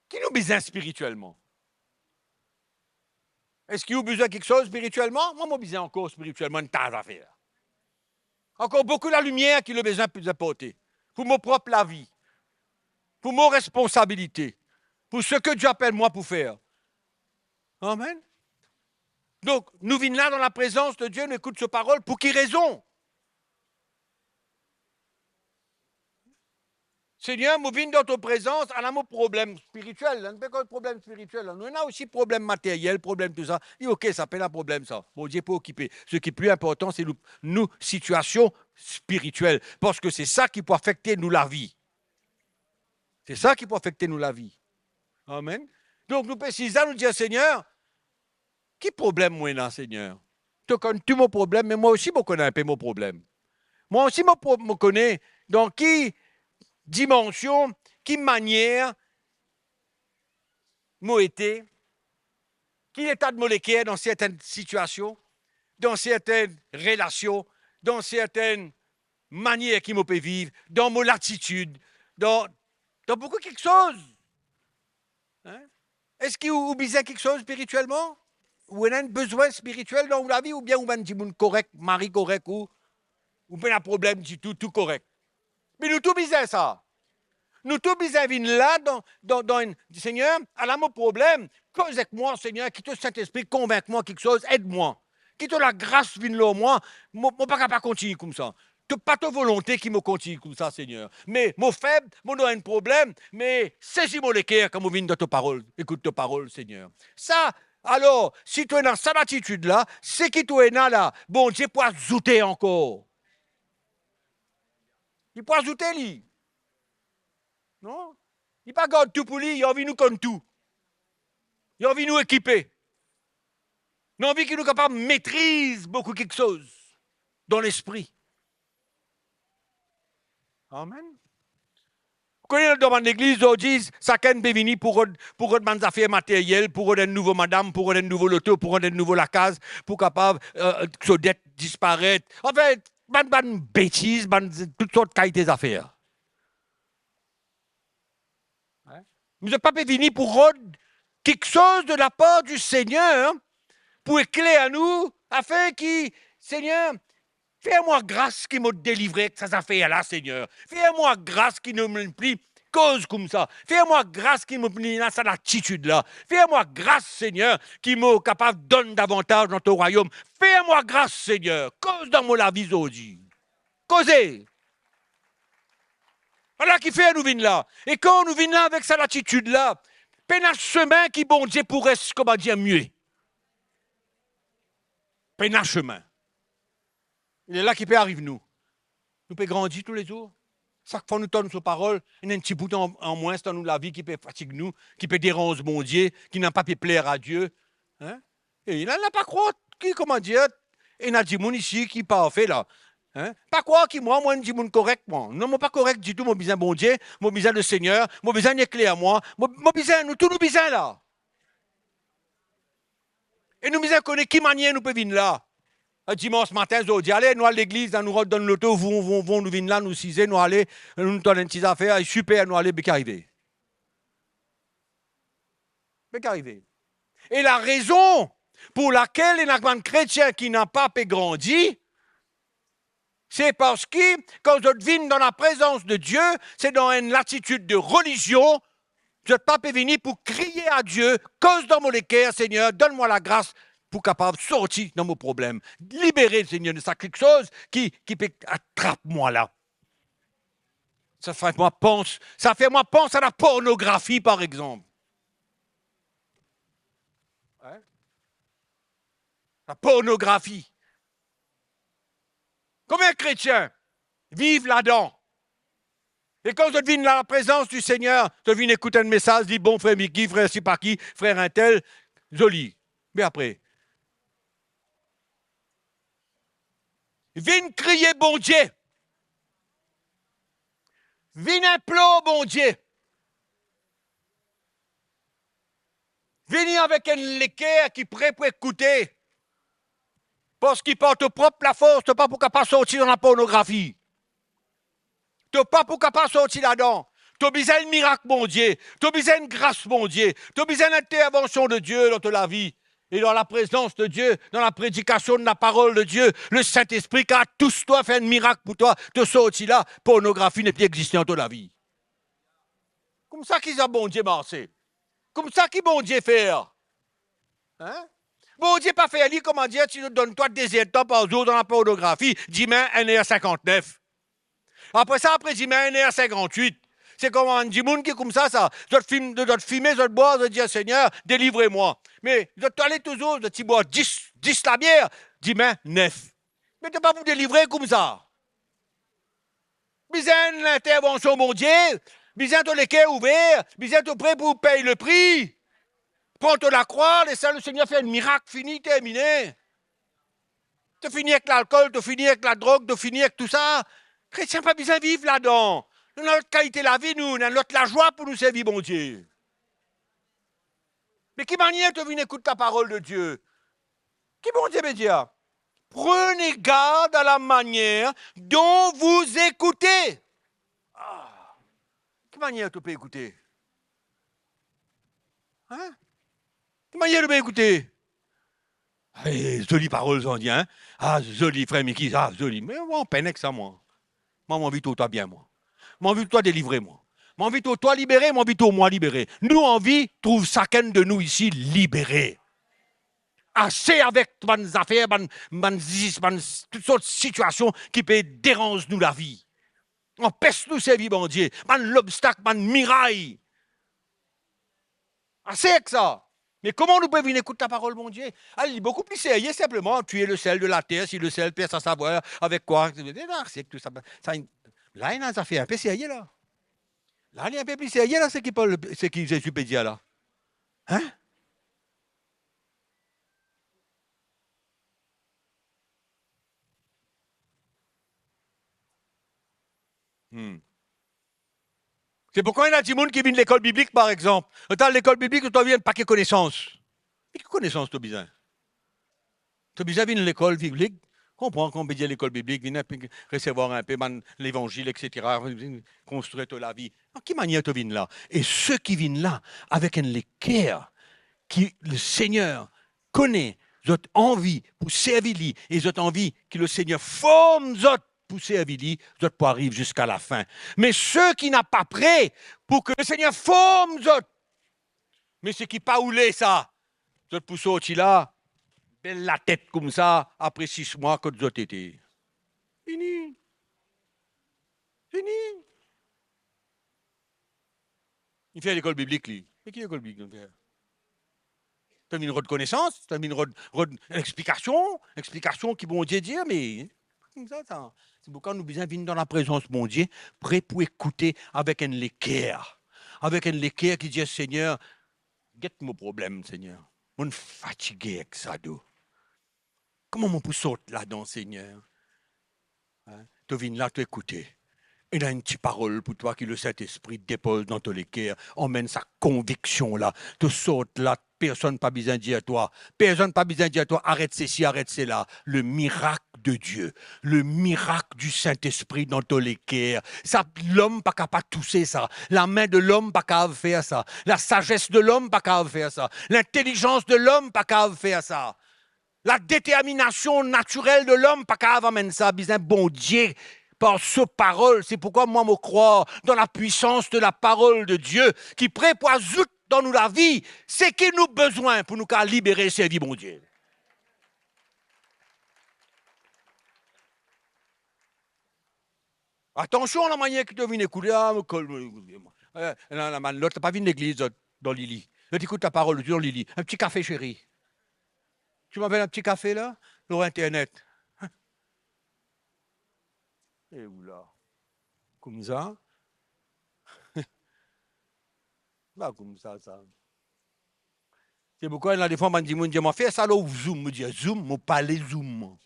Speaker 1: Qui nous besoin spirituellement? Est-ce qu'il y a besoin de quelque chose spirituellement? Moi, j'ai besoin encore spirituellement une tas à faire. Encore beaucoup la lumière qui le besoin de apporter. Pour mon propre la vie. Pour mon responsabilité. Pour ce que Dieu appelle moi pour faire. Amen. Donc, nous venons là dans la présence de Dieu, nous écoutons sa parole. Pour qui raison? Seigneur, nous venons dans ta présence, on a un problème spirituel. On n'a pas de problème spirituel. Nous avons aussi problème matériel, problème tout ça. Et OK, ça s'appelle un problème, ça. Bon Dieu peut occuper. Ce qui est plus important, c'est nos situations spirituelles. Parce que c'est ça qui peut affecter nous la vie. C'est ça qui peut affecter nous la vie. Amen. Donc, nous précisons, nous dire, Seigneur, quel problème moi là, Seigneur? Tu connais tout mon problème, mais moi aussi, je connais un peu mon problème. Moi aussi, je connais dans qui dimension, qui manière, moi été, qui état de molécule dans certaines situations, dans certaines relations, dans certaines manières qui me peut vivre, dans mon attitude, dans beaucoup quelque chose. Hein? Est-ce qu'il y a besoin quelque chose spirituellement? Ou on a un besoin spirituel dans la vie, ou bien on a un petit monde correct, mari correct, ou pas un problème du tout, tout correct. Mais nous tout besoin ça. Nous tous besoin venir là dans une Seigneur, à la mon problème, cause avec moi, Seigneur, qui te Saint-Esprit, convainc-moi quelque chose, aide-moi. Qui te la grâce vienne là moi, moi pas capable de continuer comme ça. Pas ta volonté qui me continue comme ça, Seigneur. Mais mon faible, mon a un problème, mais saisis-moi les cœurs quand vous venez de ta parole. Écoute ta parole, Seigneur. Ça, alors, si tu es dans cette attitude-là, c'est qui tu es là, bon Dieu peut ajouter encore. Il peut ajouter, lui. Non? Il ne pas garde tout pour lui, il a envie de nous comme tout. Il a envie de nous équiper. Il a envie qu'il nous capable de maîtriser beaucoup quelque chose dans l'esprit. Amen. Vous connaissez dans l'église, ils disent, chacun peut venir pour des affaires matérielles, pour une nouvelle madame, pour un nouveau loto, pour un nouveau la case, pour capable que dette disparaître. En fait, ban bêtises, toutes sortes de qualités d'affaires. Vous n'êtes pas venir pour rendre quelque chose de la part du Seigneur pour éclairer à nous, afin que, Seigneur, fais-moi grâce qui m'a délivré de ces affaires-là, Seigneur. Fais-moi grâce qui ne me plie cause comme ça. Fais-moi grâce qui me plie dans cette attitude-là. Fais-moi grâce, Seigneur, qui m'a capable de donner davantage dans ton royaume. Fais-moi grâce, Seigneur, cause dans mon la vie aujourd'hui. Causez. Voilà qui fait nous venir là. Et quand nous venons là avec cette attitude-là, pénage chemin qui bon Dieu pourrait, comment dire, mieux. Pénage chemin. Il est là qui peut arriver nous. Nous pouvons grandir tous les jours. Chaque fois que nous donnons nos paroles, il y a un petit bout en moins dans nous la vie qui peut fatiguer nous, qui peut déranger mon Dieu, qui n'a pas pu plaire à Dieu. Hein? Et il n'a pas croire qui, comment dire, il y a des gens ici qui pas fait là. Hein? Pas croire que moi, je dis correct, moi. Non, moi pas correct du tout, moi besoin bon Dieu, moi besoin le Seigneur, moi besoin d'éclair moi, moi besoin, nous tous nous besoin là. Et nous besoin connaître qui manière nous peut venir là. Un dimanche matin, je dis, allez, nous à l'église, nous donne l'auto, nous venons là, nous ciser, nous aller, nous donnons une petite affaire, et super, nous aller, bien qu'arriver. Bien qu'arriver. Et la raison pour laquelle les chrétiens qui n'ont pas grandi, c'est parce que quand je devine dans la présence de Dieu, c'est dans une attitude de religion, je ne peux pas venir pour crier à Dieu, cause dans mon équerre, Seigneur, donne-moi la grâce pour capable de sortir dans mon problème. Libérer, Seigneur, de ça quelque chose qui peut attrape-moi là. Ça fait moi pense à la pornographie, par exemple. Hein? La pornographie. Combien de chrétiens vivent là-dedans? Et quand je devine la présence du Seigneur, je devine écouter un message, dit bon frère Mickey, frère Sipaki, frère Intel, joli. Mais après, viens crier bon Dieu. Viens implorer bon Dieu. Viens avec un l'équerre qui est prêt pour écouter. Parce qu'il porte propre la force, tu pas pour capable sortir dans la pornographie. Tu pas pour capable sortir là-dedans. Tu as besoin de miracle, mon Dieu. Tu as besoin de grâce, mon Dieu. Tu as besoin d'intervention de Dieu dans ta vie. Et dans la présence de Dieu, dans la prédication de la parole de Dieu, le Saint-Esprit qui a tous toi fait un miracle pour toi, te sortir là, pornographie n'est plus existante dans la vie. Comme ça qu'ils ont bon Dieu marché. Comme ça qu'ils bon Dieu faire. Hein? Bon Dieu pas fait, comment dire, tu nous donnes toi des temps par jour dans la pornographie, dis-moi 1h59. Après ça, après dis-moi 1h58. C'est comme un dimoun qui est comme ça. Je dois te filmer, je dois te boire, je dois dire Seigneur, délivrez-moi. Mais je dois aller toujours, je dois boire 10 la bière, dis-moi 9. Mais tu ne peux pas vous délivrer comme ça. Besoin de l'intervention, mon Dieu. Besoin de les cœurs ouverts. Besoin de prêt pour payer le prix. Prends-toi la croix, laisse le Seigneur faire un miracle fini, terminé. Tu finis avec l'alcool, tu finis avec la drogue, tu finis avec tout ça. Chrétien pas besoin de vivre là-dedans. Nous avons notre qualité de la vie, nous avons la joie pour nous servir, mon Dieu. Mais qui manière tu viens écouter ta parole de Dieu? Qui bon Dieu me dire? Prenez garde à la manière dont vous écoutez. Ah, quelle manière tu peux écouter? Hein? Quelle manière tu peux écouter? Hey, jolie parole, j'en dis, hein? Ah, joli, frère Mickey, ah, joli. Mais moi, on peine avec ça, moi. Moi, mon envie de toi bien, moi. Mon envie de toi délivrer, moi. Mon envie de toi libérer, mon envie de moi libérer. Nous, envie, trouve chacun de nous ici libéré. Assez avec mes affaires, toutes sortes de situations qui peuvent déranger nous la vie. Empêche-nous servir, mon Dieu. L'obstacle, miraille. Assez avec ça. Mais comment nous pouvons écouter ta parole, mon Dieu? Elle est beaucoup plus sérieux, simplement. Tu es le sel de la terre, si le sel perd sa savoir, avec quoi? C'est tout ça. Là, il y a des affaires un peu sérieux, là. Là, il y a un peu plus sérieux, là, ce qui Jésus peut dire, là. Hein? C'est pourquoi il y a des gens qui viennent de l'école biblique, par exemple. Dans l'école biblique, tu as un paquet de connaissances. Mais quelle connaissance tu as besoin? Tu as besoin de l'école biblique. Comprends qu'on peut dire l'école biblique, venir recevoir un peu l'évangile, etc., construire toute la vie. En quelle manière tu viens là? Et ceux qui viennent là, avec un équerre, qui le Seigneur connaît, ils ont envie pour servir lui, et ils ont envie que le Seigneur forme pour servir lui, ils pour arriver jusqu'à la fin. Mais ceux qui n'ont pas prêt pour que le Seigneur forme mais ceux qui pas oulé ça, ils pour sortir là, la tête comme ça, après 6 mois que vous été. Fini. Fini. Il fait l'école biblique, lui. Mais qui l'école biblique? Tu as mis une reconnaissance, tu as mis une explication qui bon Dieu dire, mais comme ça. C'est pourquoi nous besoin venir dans la présence de mon Dieu, prêt pour écouter avec un l'équerre. Avec un l'équerre qui dit, Seigneur, guette mon problème, Seigneur. Je suis fatigué avec ça, d'où. Comment on peut sortir là-dedans, Seigneur? Hein? Tu viens là, tu écoutes. Il a une petite parole pour toi qui le Saint-Esprit dépose dans ton équerre, emmène sa conviction là. Tu sautes là, personne pas besoin de dire à toi. Personne pas besoin de dire à toi, arrête ceci, arrête cela. Le miracle de Dieu, le miracle du Saint-Esprit dans ton équerre. Ça, l'homme pas capable de tousser ça. La main de l'homme pas capable de faire ça. La sagesse de l'homme pas capable de faire ça. L'intelligence de l'homme pas capable de faire ça. La détermination naturelle de l'homme pas capable d'amener ça. Besoin bon Dieu par ce parole. C'est pourquoi moi, me crois dans la puissance de la parole de Dieu qui prépare dans nous la vie. C'est qu'il nous a besoin pour nous libérer ces vies, mon Dieu. Attention à la manière que tu viens écouter. L'autre n'a pas vu l'église dans Lily. L'autre écoute ta parole dans Lily. Un petit café, chérie. Tu m'appelles un petit café là? Sur Internet. Et où là? Comme ça? Pas comme ça. C'est pourquoi il y a des fois, on me dit, fais ça là, zoom. Me dit, zoom, je parle zoom.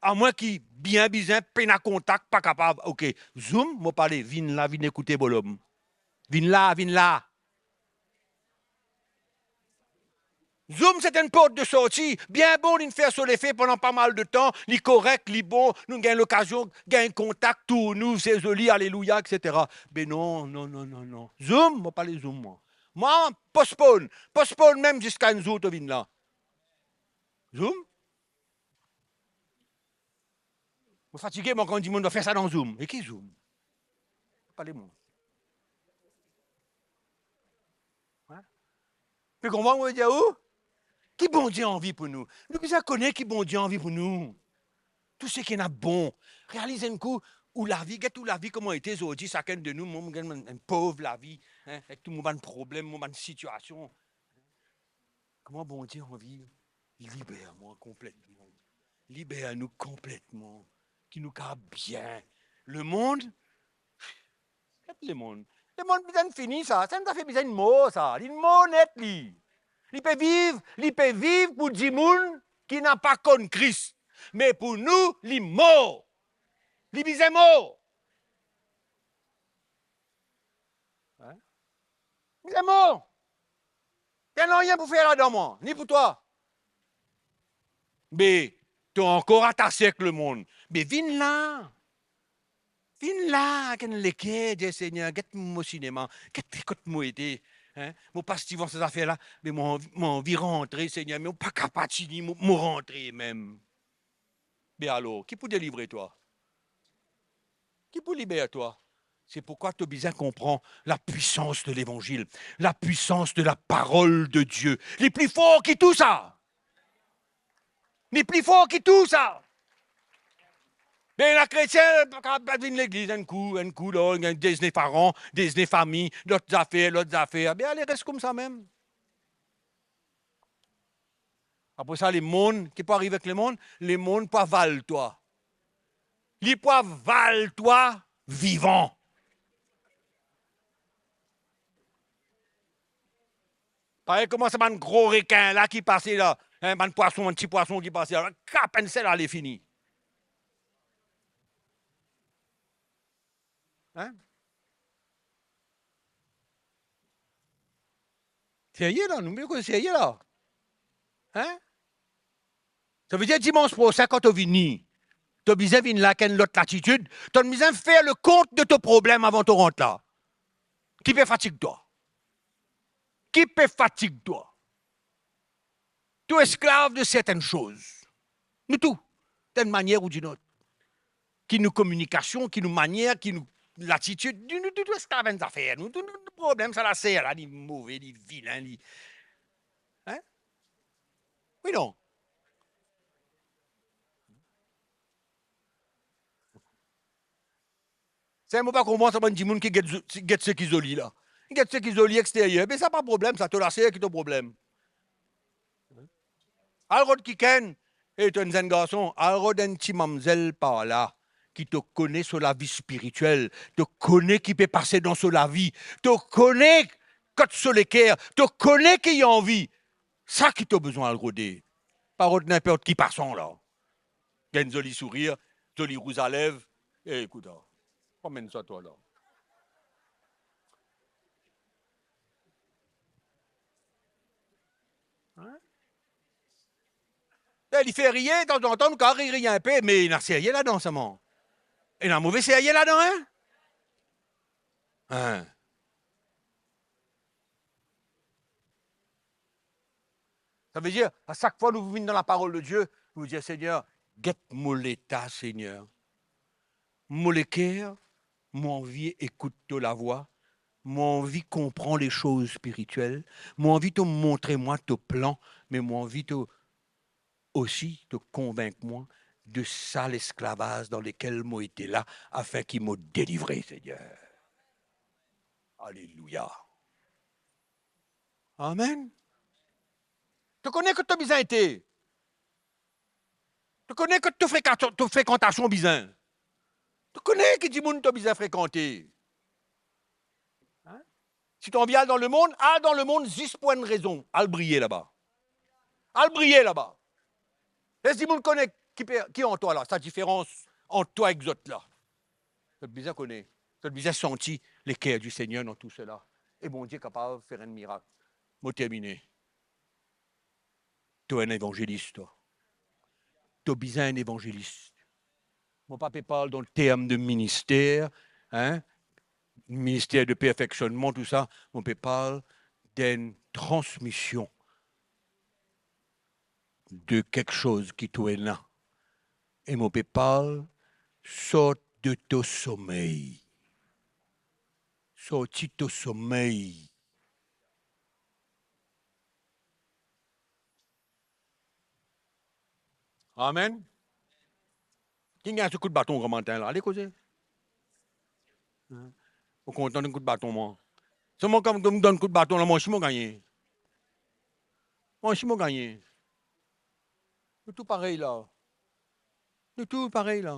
Speaker 1: À moins qu'il bien peine à contact, pas capable. Ok, zoom, je parle, viens là, viens écouter, bolom. Viens là. Zoom, c'est une porte de sortie. Bien bon, il fait sur l'effet pendant pas mal de temps. Il est correct, il est bon. Nous avons l'occasion, gagne contact, tout, nous, c'est joli, alléluia, etc. Mais non. Zoom, je parle zoom, moi. Moi, postpone même jusqu'à une autre vigne là. Zoom? Je suis fatigué, moi, quand on dit qu'on doit faire ça dans Zoom. Et qui Zoom? Parlez-moi. Hein? Puis comment on va dire où? Qui bon Dieu a envie pour nous? Nous besoin connaître qui bon Dieu a envie pour nous. Tout ce qui est bon. Réalisez un coup où la vie, comment était aujourd'hui, chacun de nous, un pauvre la vie, hein, avec tout le monde a un problème, tout le monde a une situation. Comment bon Dieu a envie? Libère-moi complètement. Libère-nous complètement. Qui nous garde bien. Le monde, le monde besoin fini ça. Ça nous a fait besoin de mots, ça. Une mot net, lui. Il peut vivre pour des gens qui n'ont pas connu Christ. Mais pour nous, il est mort. Il est mort. Hein? Il est mort. Il n'y a rien pour faire là-dedans, moi. Ni pour toi. Mais tu es encore attaché avec le monde. Mais viens là. Viens là, quand les quais, Dieu Seigneur, get mon cinéma, get écoute moi aider. Hein? Mon pas si ces affaires-là, mais mon envie rentrer, Seigneur, mais pas capable de me rentrer même. Mais alors, qui peut délivrer toi? Qui peut libérer toi? C'est pourquoi tu as besoin de comprendre la puissance de l'évangile, la puissance de la parole de Dieu. Les plus forts qui tout ça. Les plus forts qui tout ça. Mais la chrétienne, pas venir l'église, un coup, là, des parents, des familles, d'autres affaires. Bien, elle reste comme ça même. Après ça, les mondes, qui peut arriver avec les mondes? Les mondes peuvent valer toi. Les peuvent valer toi vivant. Pareil, comment ça, un gros requin là qui passait là, un petit poisson qui passait là, cap, celle-là, elle est finie. Hein? Sérieux là, nous que sérieux là. Hein? Ça veut dire dimanche prochain, quand tu viens, tu as besoin de venir là, quelle l'autre latitude, tu as besoin de faire le compte de ton problème avant de rentrer là. Qui peut fatiguer toi? Qui peut fatiguer toi? Tu es esclave de certaines choses. Nous tout, d'une manière ou d'une autre. Qui nous communication, qui nous manière, qui nous l'attitude, nous tout esclave des affaires. Nous tout le problème, ça la sert là, ni mauvais, ni vilain, ni. Hein? Oui, non. C'est un mot pas comment ça va dire monde qui get ce qui isolé là. Il get ce qui isolé extérieur, mais ça pas de problème, ça te lasse qui est ton problème. Alors qui ken et tu es un jeune garçon, alors un petit mamzelle par là qui te connaît sur la vie spirituelle, te connaît qui peut passer dans sur la vie, te connaît quand sur les cœurs, te connaît qui a envie. Ça qui t'a besoin à le roder. Pas n'importe qui passant là. Il y a un joli sourire, joli rouge à lèvres. Et écoute, promène ça toi là. Hein? Il fait rien, de temps en temps, quand il rit un peu, mais il n'a rien là-dedans, seulement. Il a un mauvais sérieux là-dedans, hein? Hein? Ça veut dire, à chaque fois que nous venons dans la parole de Dieu, nous disons, Seigneur, guette-moi l'état, Seigneur. Mon cœur, mon envie écoute la voix, mon envie comprend les choses spirituelles, mon envie te montrer moi ton plan, mais mon envie te aussi te convaincre moi de ça l'esclavage dans lequel moi été là, afin qu'il m'ait délivré, Seigneur. Alléluia. Amen. Tu connais que tu as besoin été. Tu connais que tu fréquentation besoin. Tu connais que du monde tu as besoin fréquenter. Hein? Si tu en viens dans le monde, dans le monde 10 points de raison. À le briller là-bas. À le briller là-bas. Est-ce que monde connaît qui est en toi là, sa différence entre toi et les autres là? Tu as besoin connaître. Tu as besoin sentir les cœurs du Seigneur dans tout cela. Et bon Dieu est capable de faire un miracle. Moi terminé. Tu es un évangéliste, toi. Tu as besoin d'un évangéliste. Mon papa parle dans le terme de ministère, hein, ministère de perfectionnement, tout ça. Mon papa parle d'une transmission de quelque chose qui est là. Et mon papa parle, sorte de ton sommeil. Sorti de ton sommeil. Amen. Qui a ce coup de bâton grand matin là? Allez causer. Au content d'un coup de bâton, moi. C'est moi qui me donne un coup de bâton là, moi, je suis gagné. Moi, je suis gagné. C'est tout pareil là. C'est tout pareil là.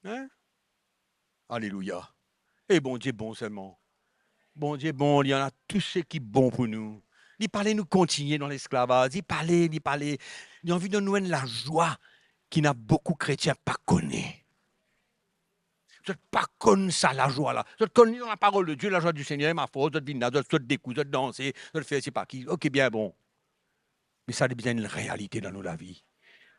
Speaker 1: Hein? Alléluia. Et bon Dieu bon seulement. Bon Dieu bon, il y en a tout ce qui est bon pour nous. Il parlait nous continuer dans l'esclavage. Il parlait. Il a envie de nous donner la joie qui n'a beaucoup de chrétiens pas connaît. Je ne pas connais ça, la joie là. Je connais dans la parole de Dieu, la joie du Seigneur est ma force. Je te je te découvre, je te danser, je te faire, c'est pas qui. Ok, bien bon. Mais ça devient une réalité dans nos vies.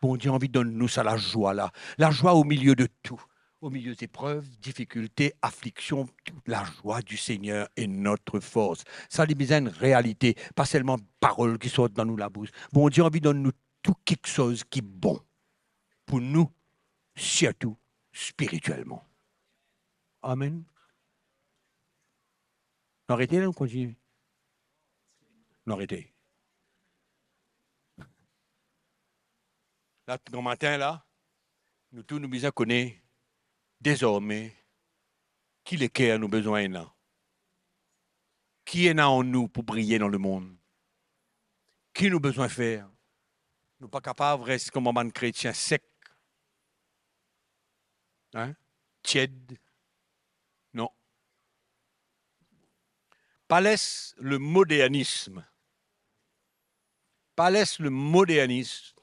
Speaker 1: Bon Dieu a envie de donner ça, la joie là. La joie au milieu de tout. Au milieu des épreuves, difficultés, afflictions, la joie du Seigneur est notre force. Ça devient une réalité, pas seulement paroles qui sortent dans nous la bouche. Bon Dieu a envie de donner tout quelque chose qui est bon pour nous, surtout spirituellement. Amen. Arrêtez là, on continue. Arrêtez. Là, grand matin, là, nous tous nous besoin connaître désormais qui les cœurs nous besoin là. Qui est là en nous pour briller dans le monde? Qui nous besoin faire? Nous pas capables de rester comme un chrétien sec, hein? Tiède. Non. Pas laisse le modernisme. Pas laisse le modernisme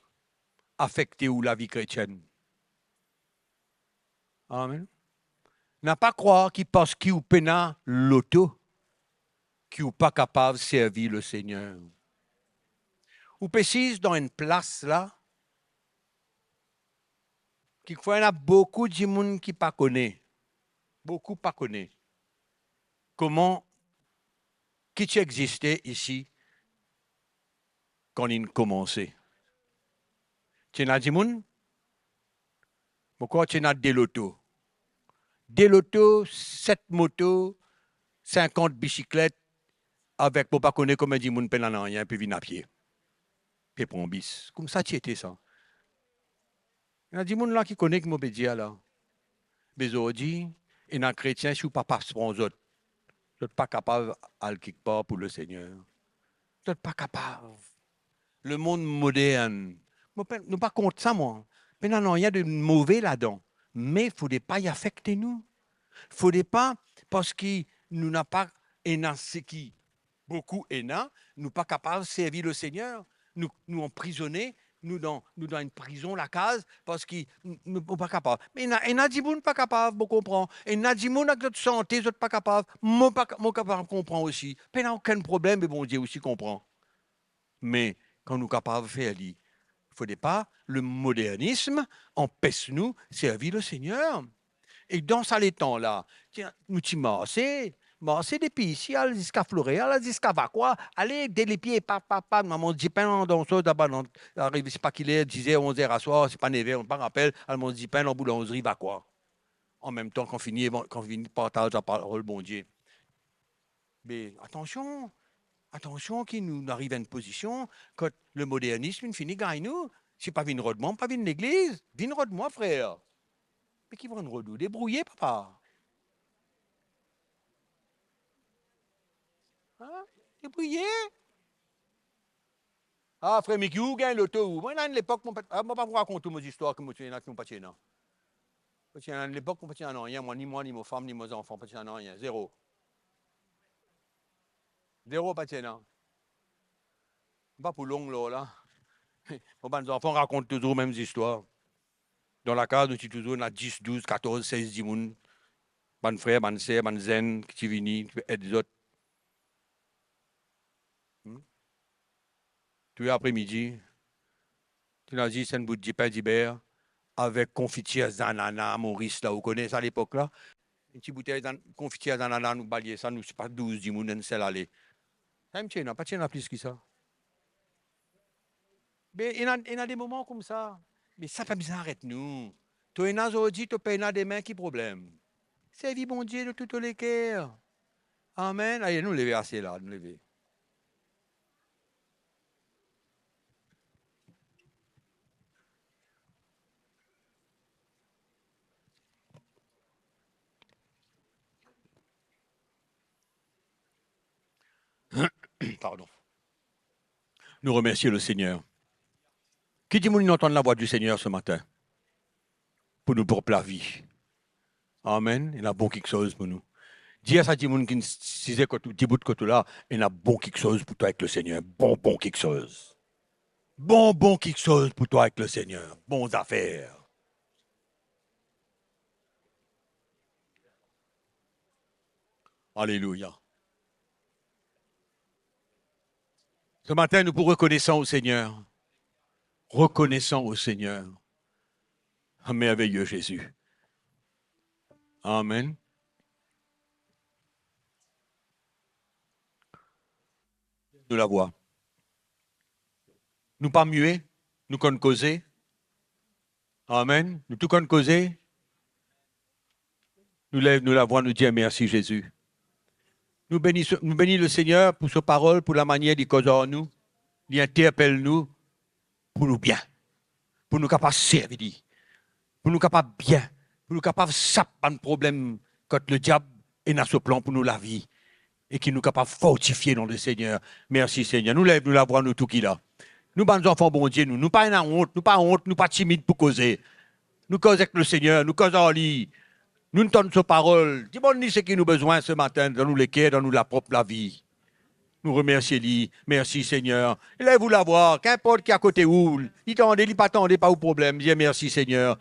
Speaker 1: affecter ou la vie chrétienne. Amen. N'a pas croire qu'il pense qu'il ou pena l'auto, qu'il ou pas capable de servir le Seigneur. Ou précise dans une place là, qu'il y a beaucoup de monde qui pas connaît. Beaucoup pas connaît. Comment qui existait ici quand il commençait. Tu as du monde? Pourquoi tu as des lotos? Des lotos, 7 motos, 50 bicyclettes, avec pour pas connaître comment du monde peine en rien, puis vient à pied. Puis prend bis. Comme ça, tu étais ça. Il y a du monde là qui connaît que mon là. Mais aujourd'hui, et dans les chrétiens, si vous ne passez pas aux autres, vous n'êtes pas capable d'aller quelque part pour le Seigneur. Vous n'êtes pas capable. Le monde moderne, nous ne pas contre ça, moi. Mais non, il y a de mauvais là-dedans. Mais il ne faudrait pas y affecter nous. Il ne faudrait pas, parce que nous n'avons pas, et dans ce qui, beaucoup est là, nous pas capables de servir le Seigneur. Nous emprisonnés, nous dans une prison, la case, parce qu'ils ne sont pas capables. Mais il y a des gens pas capables, vous comprenez. Et il y a des gens avec notre santé, ils sont pas capables. Moi, pas capable de comprendre aussi. Mais il n'y a aucun problème, mais bon Dieu aussi comprend. Mais quand nous sommes capables de faire, il ne faudrait pas, le modernisme empêche nous de servir le Seigneur. Et dans ça, les temps-là, nous marcher depuis ici, aller jusqu'à Floré, aller jusqu'à Vacois, aller dès les pieds, papa, maman dit pain dans ce d'abord, arrive, c'est pas qu'il est, 10h, 11h à soir, c'est pas 9h, on ne pas rappelle, elle m'a dit pain dans boulangerie, Vacois. En même temps qu'on finit de partager la parole, bon Dieu. Mais attention, qui nous arrive à une position, quand le modernisme finit gagne nous, c'est pas vine rodement, pas vine l'église, vine rodement, frère. Mais qui vont nous redou débrouiller, papa. Hein? Débrouiller. Ah, frère Mickey, où gagne l'auto? Moi, à l'époque, je ne vais pas vous raconter mes histoires que je suis là, qui n'ont pas de parce qu'à l'époque, on ne peut rien, ni moi, ni mes femmes, ni mes enfants, on ne rien. Zéro. Zéro, pas de pas pour long, là. Nos enfants racontent toujours les mêmes histoires. Dans la case, nous sommes toujours dans 10, 12, 14, 16, 10 personnes. Mon frère, mon sœur, mon zen, qui viennent, et des autres. Tout l'après-midi, tu as dit, c'est un bout de pain d'hiver avec confiture d'ananas, Maurice, là, vous connaissez à l'époque, là. Une petite bouteille de confiture d'ananas, nous balayer ça, nous, c'est pas 12, 10 personnes, c'est aller. Ça me tient, pas tient plus que ça. Mais il y a des moments comme ça. Mais ça fait bizarre, arrête-nous. Tu es aujourd'hui, tu payes des mains, qui problème? C'est vie, bon Dieu, de toutes les cœurs. Amen. Allez, nous lever assez là, nous lever. Pardon. Nous remercions le Seigneur. Qui dit nous entendre la voix du Seigneur ce matin? Pour nous propre la vie. Amen. Il a bon quelque chose pour nous. Dis à ça, dit moun qui disait que tu dis bout que tu là, il a bon quelque chose pour toi avec le Seigneur. Bon quelque chose. Bon quelque chose pour toi avec le Seigneur. Bonnes affaires. Alléluia. Ce matin, nous vous reconnaissons au Seigneur. Reconnaissons au Seigneur. Un merveilleux Jésus. Amen. Nous la voix. Nous pas muets, nous qu'on causer. Amen. Nous tout qu'on causer. Nous lève, nous la voix, nous dire merci Jésus. Nous bénissons le Seigneur pour sa parole, pour la manière d'y causer en nous. Il interpelle nous pour nous bien. Pour nous capables de servir. Pour nous capables bien. Pour nous capables de saper un problème quand le diable est dans ce plan pour nous la vie. Et qui nous capables de fortifier dans le Seigneur. Merci Seigneur. Nous lève, nous la voix, nous tout qui là. Nous, bonnes enfants, bon Dieu, nous pas honte, nous pas timides pour causer. Nous causons avec le Seigneur, nous causons en lit. Nous donnons sa parole. Dis-moi ce qui nous besoin ce matin, dans nous les cœurs, dans nous la propre la vie. Nous remercions lui. Merci Seigneur. Lève-vous la voir, qu'importe qui à côté où. Il t'endait, il pas tendait, pas au problème. Dis merci Seigneur.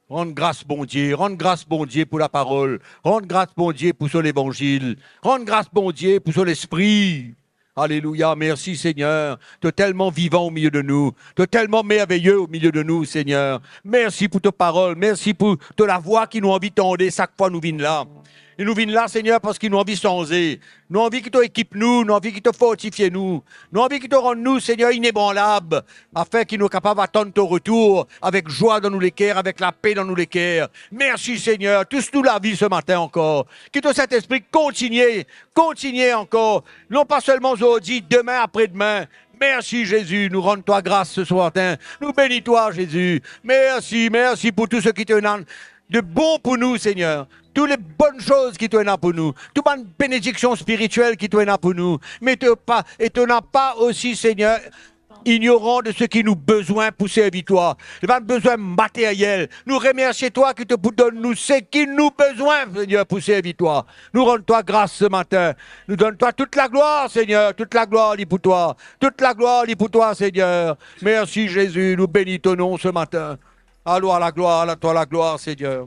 Speaker 1: Rendre grâce, bon Dieu. Rendre grâce, bon Dieu, pour la parole. Rendre grâce, bon Dieu, pour son évangile. Rendre grâce, bon Dieu, pour son esprit. Alléluia, merci Seigneur. Tu es tellement vivant au milieu de nous. Tu es tellement merveilleux au milieu de nous, Seigneur. Merci pour ta parole. Merci pour la voix qui nous envie d'entendre chaque fois nous vient là. Et nous venons là, Seigneur, parce qu'ils nous envie de changer. Nous envie qu'ils t'équipe nous, nous envie qu'ils te fortifie nous. Nous envie qu'ils te rendent nous, Seigneur, inébranlables, afin qu'ils nous capables d'attendre ton retour avec joie dans nous les cœurs, avec la paix dans nous les cœurs. Merci, Seigneur. Tous nous la vie ce matin encore. Que ton Saint-Esprit continue encore. Non pas seulement aujourd'hui, demain, après-demain. Merci Jésus, nous rendons-toi grâce ce matin. Nous bénis-toi Jésus. Merci pour tout ce qui te de bon pour nous, Seigneur. Toutes les bonnes choses qui t'en pour nous. Toutes les bénédictions spirituelles qui t'en pour nous. Mais tu n'as pas aussi, Seigneur, ignorant de ce qui nous besoin pour servir toi. Il pas besoin matériel. Nous remercions toi qui te donne nous ce qui nous besoin, Seigneur, pour servir toi. Nous rendons toi grâce ce matin. Nous donnons toi toute la gloire, Seigneur. Toute la gloire est pour toi. Toute la gloire est pour toi, Seigneur. Merci, Jésus. Nous bénis ton nom ce matin. Allons à la gloire, à toi la gloire, Seigneur.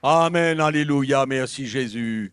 Speaker 1: Amen, alléluia. Merci, Jésus.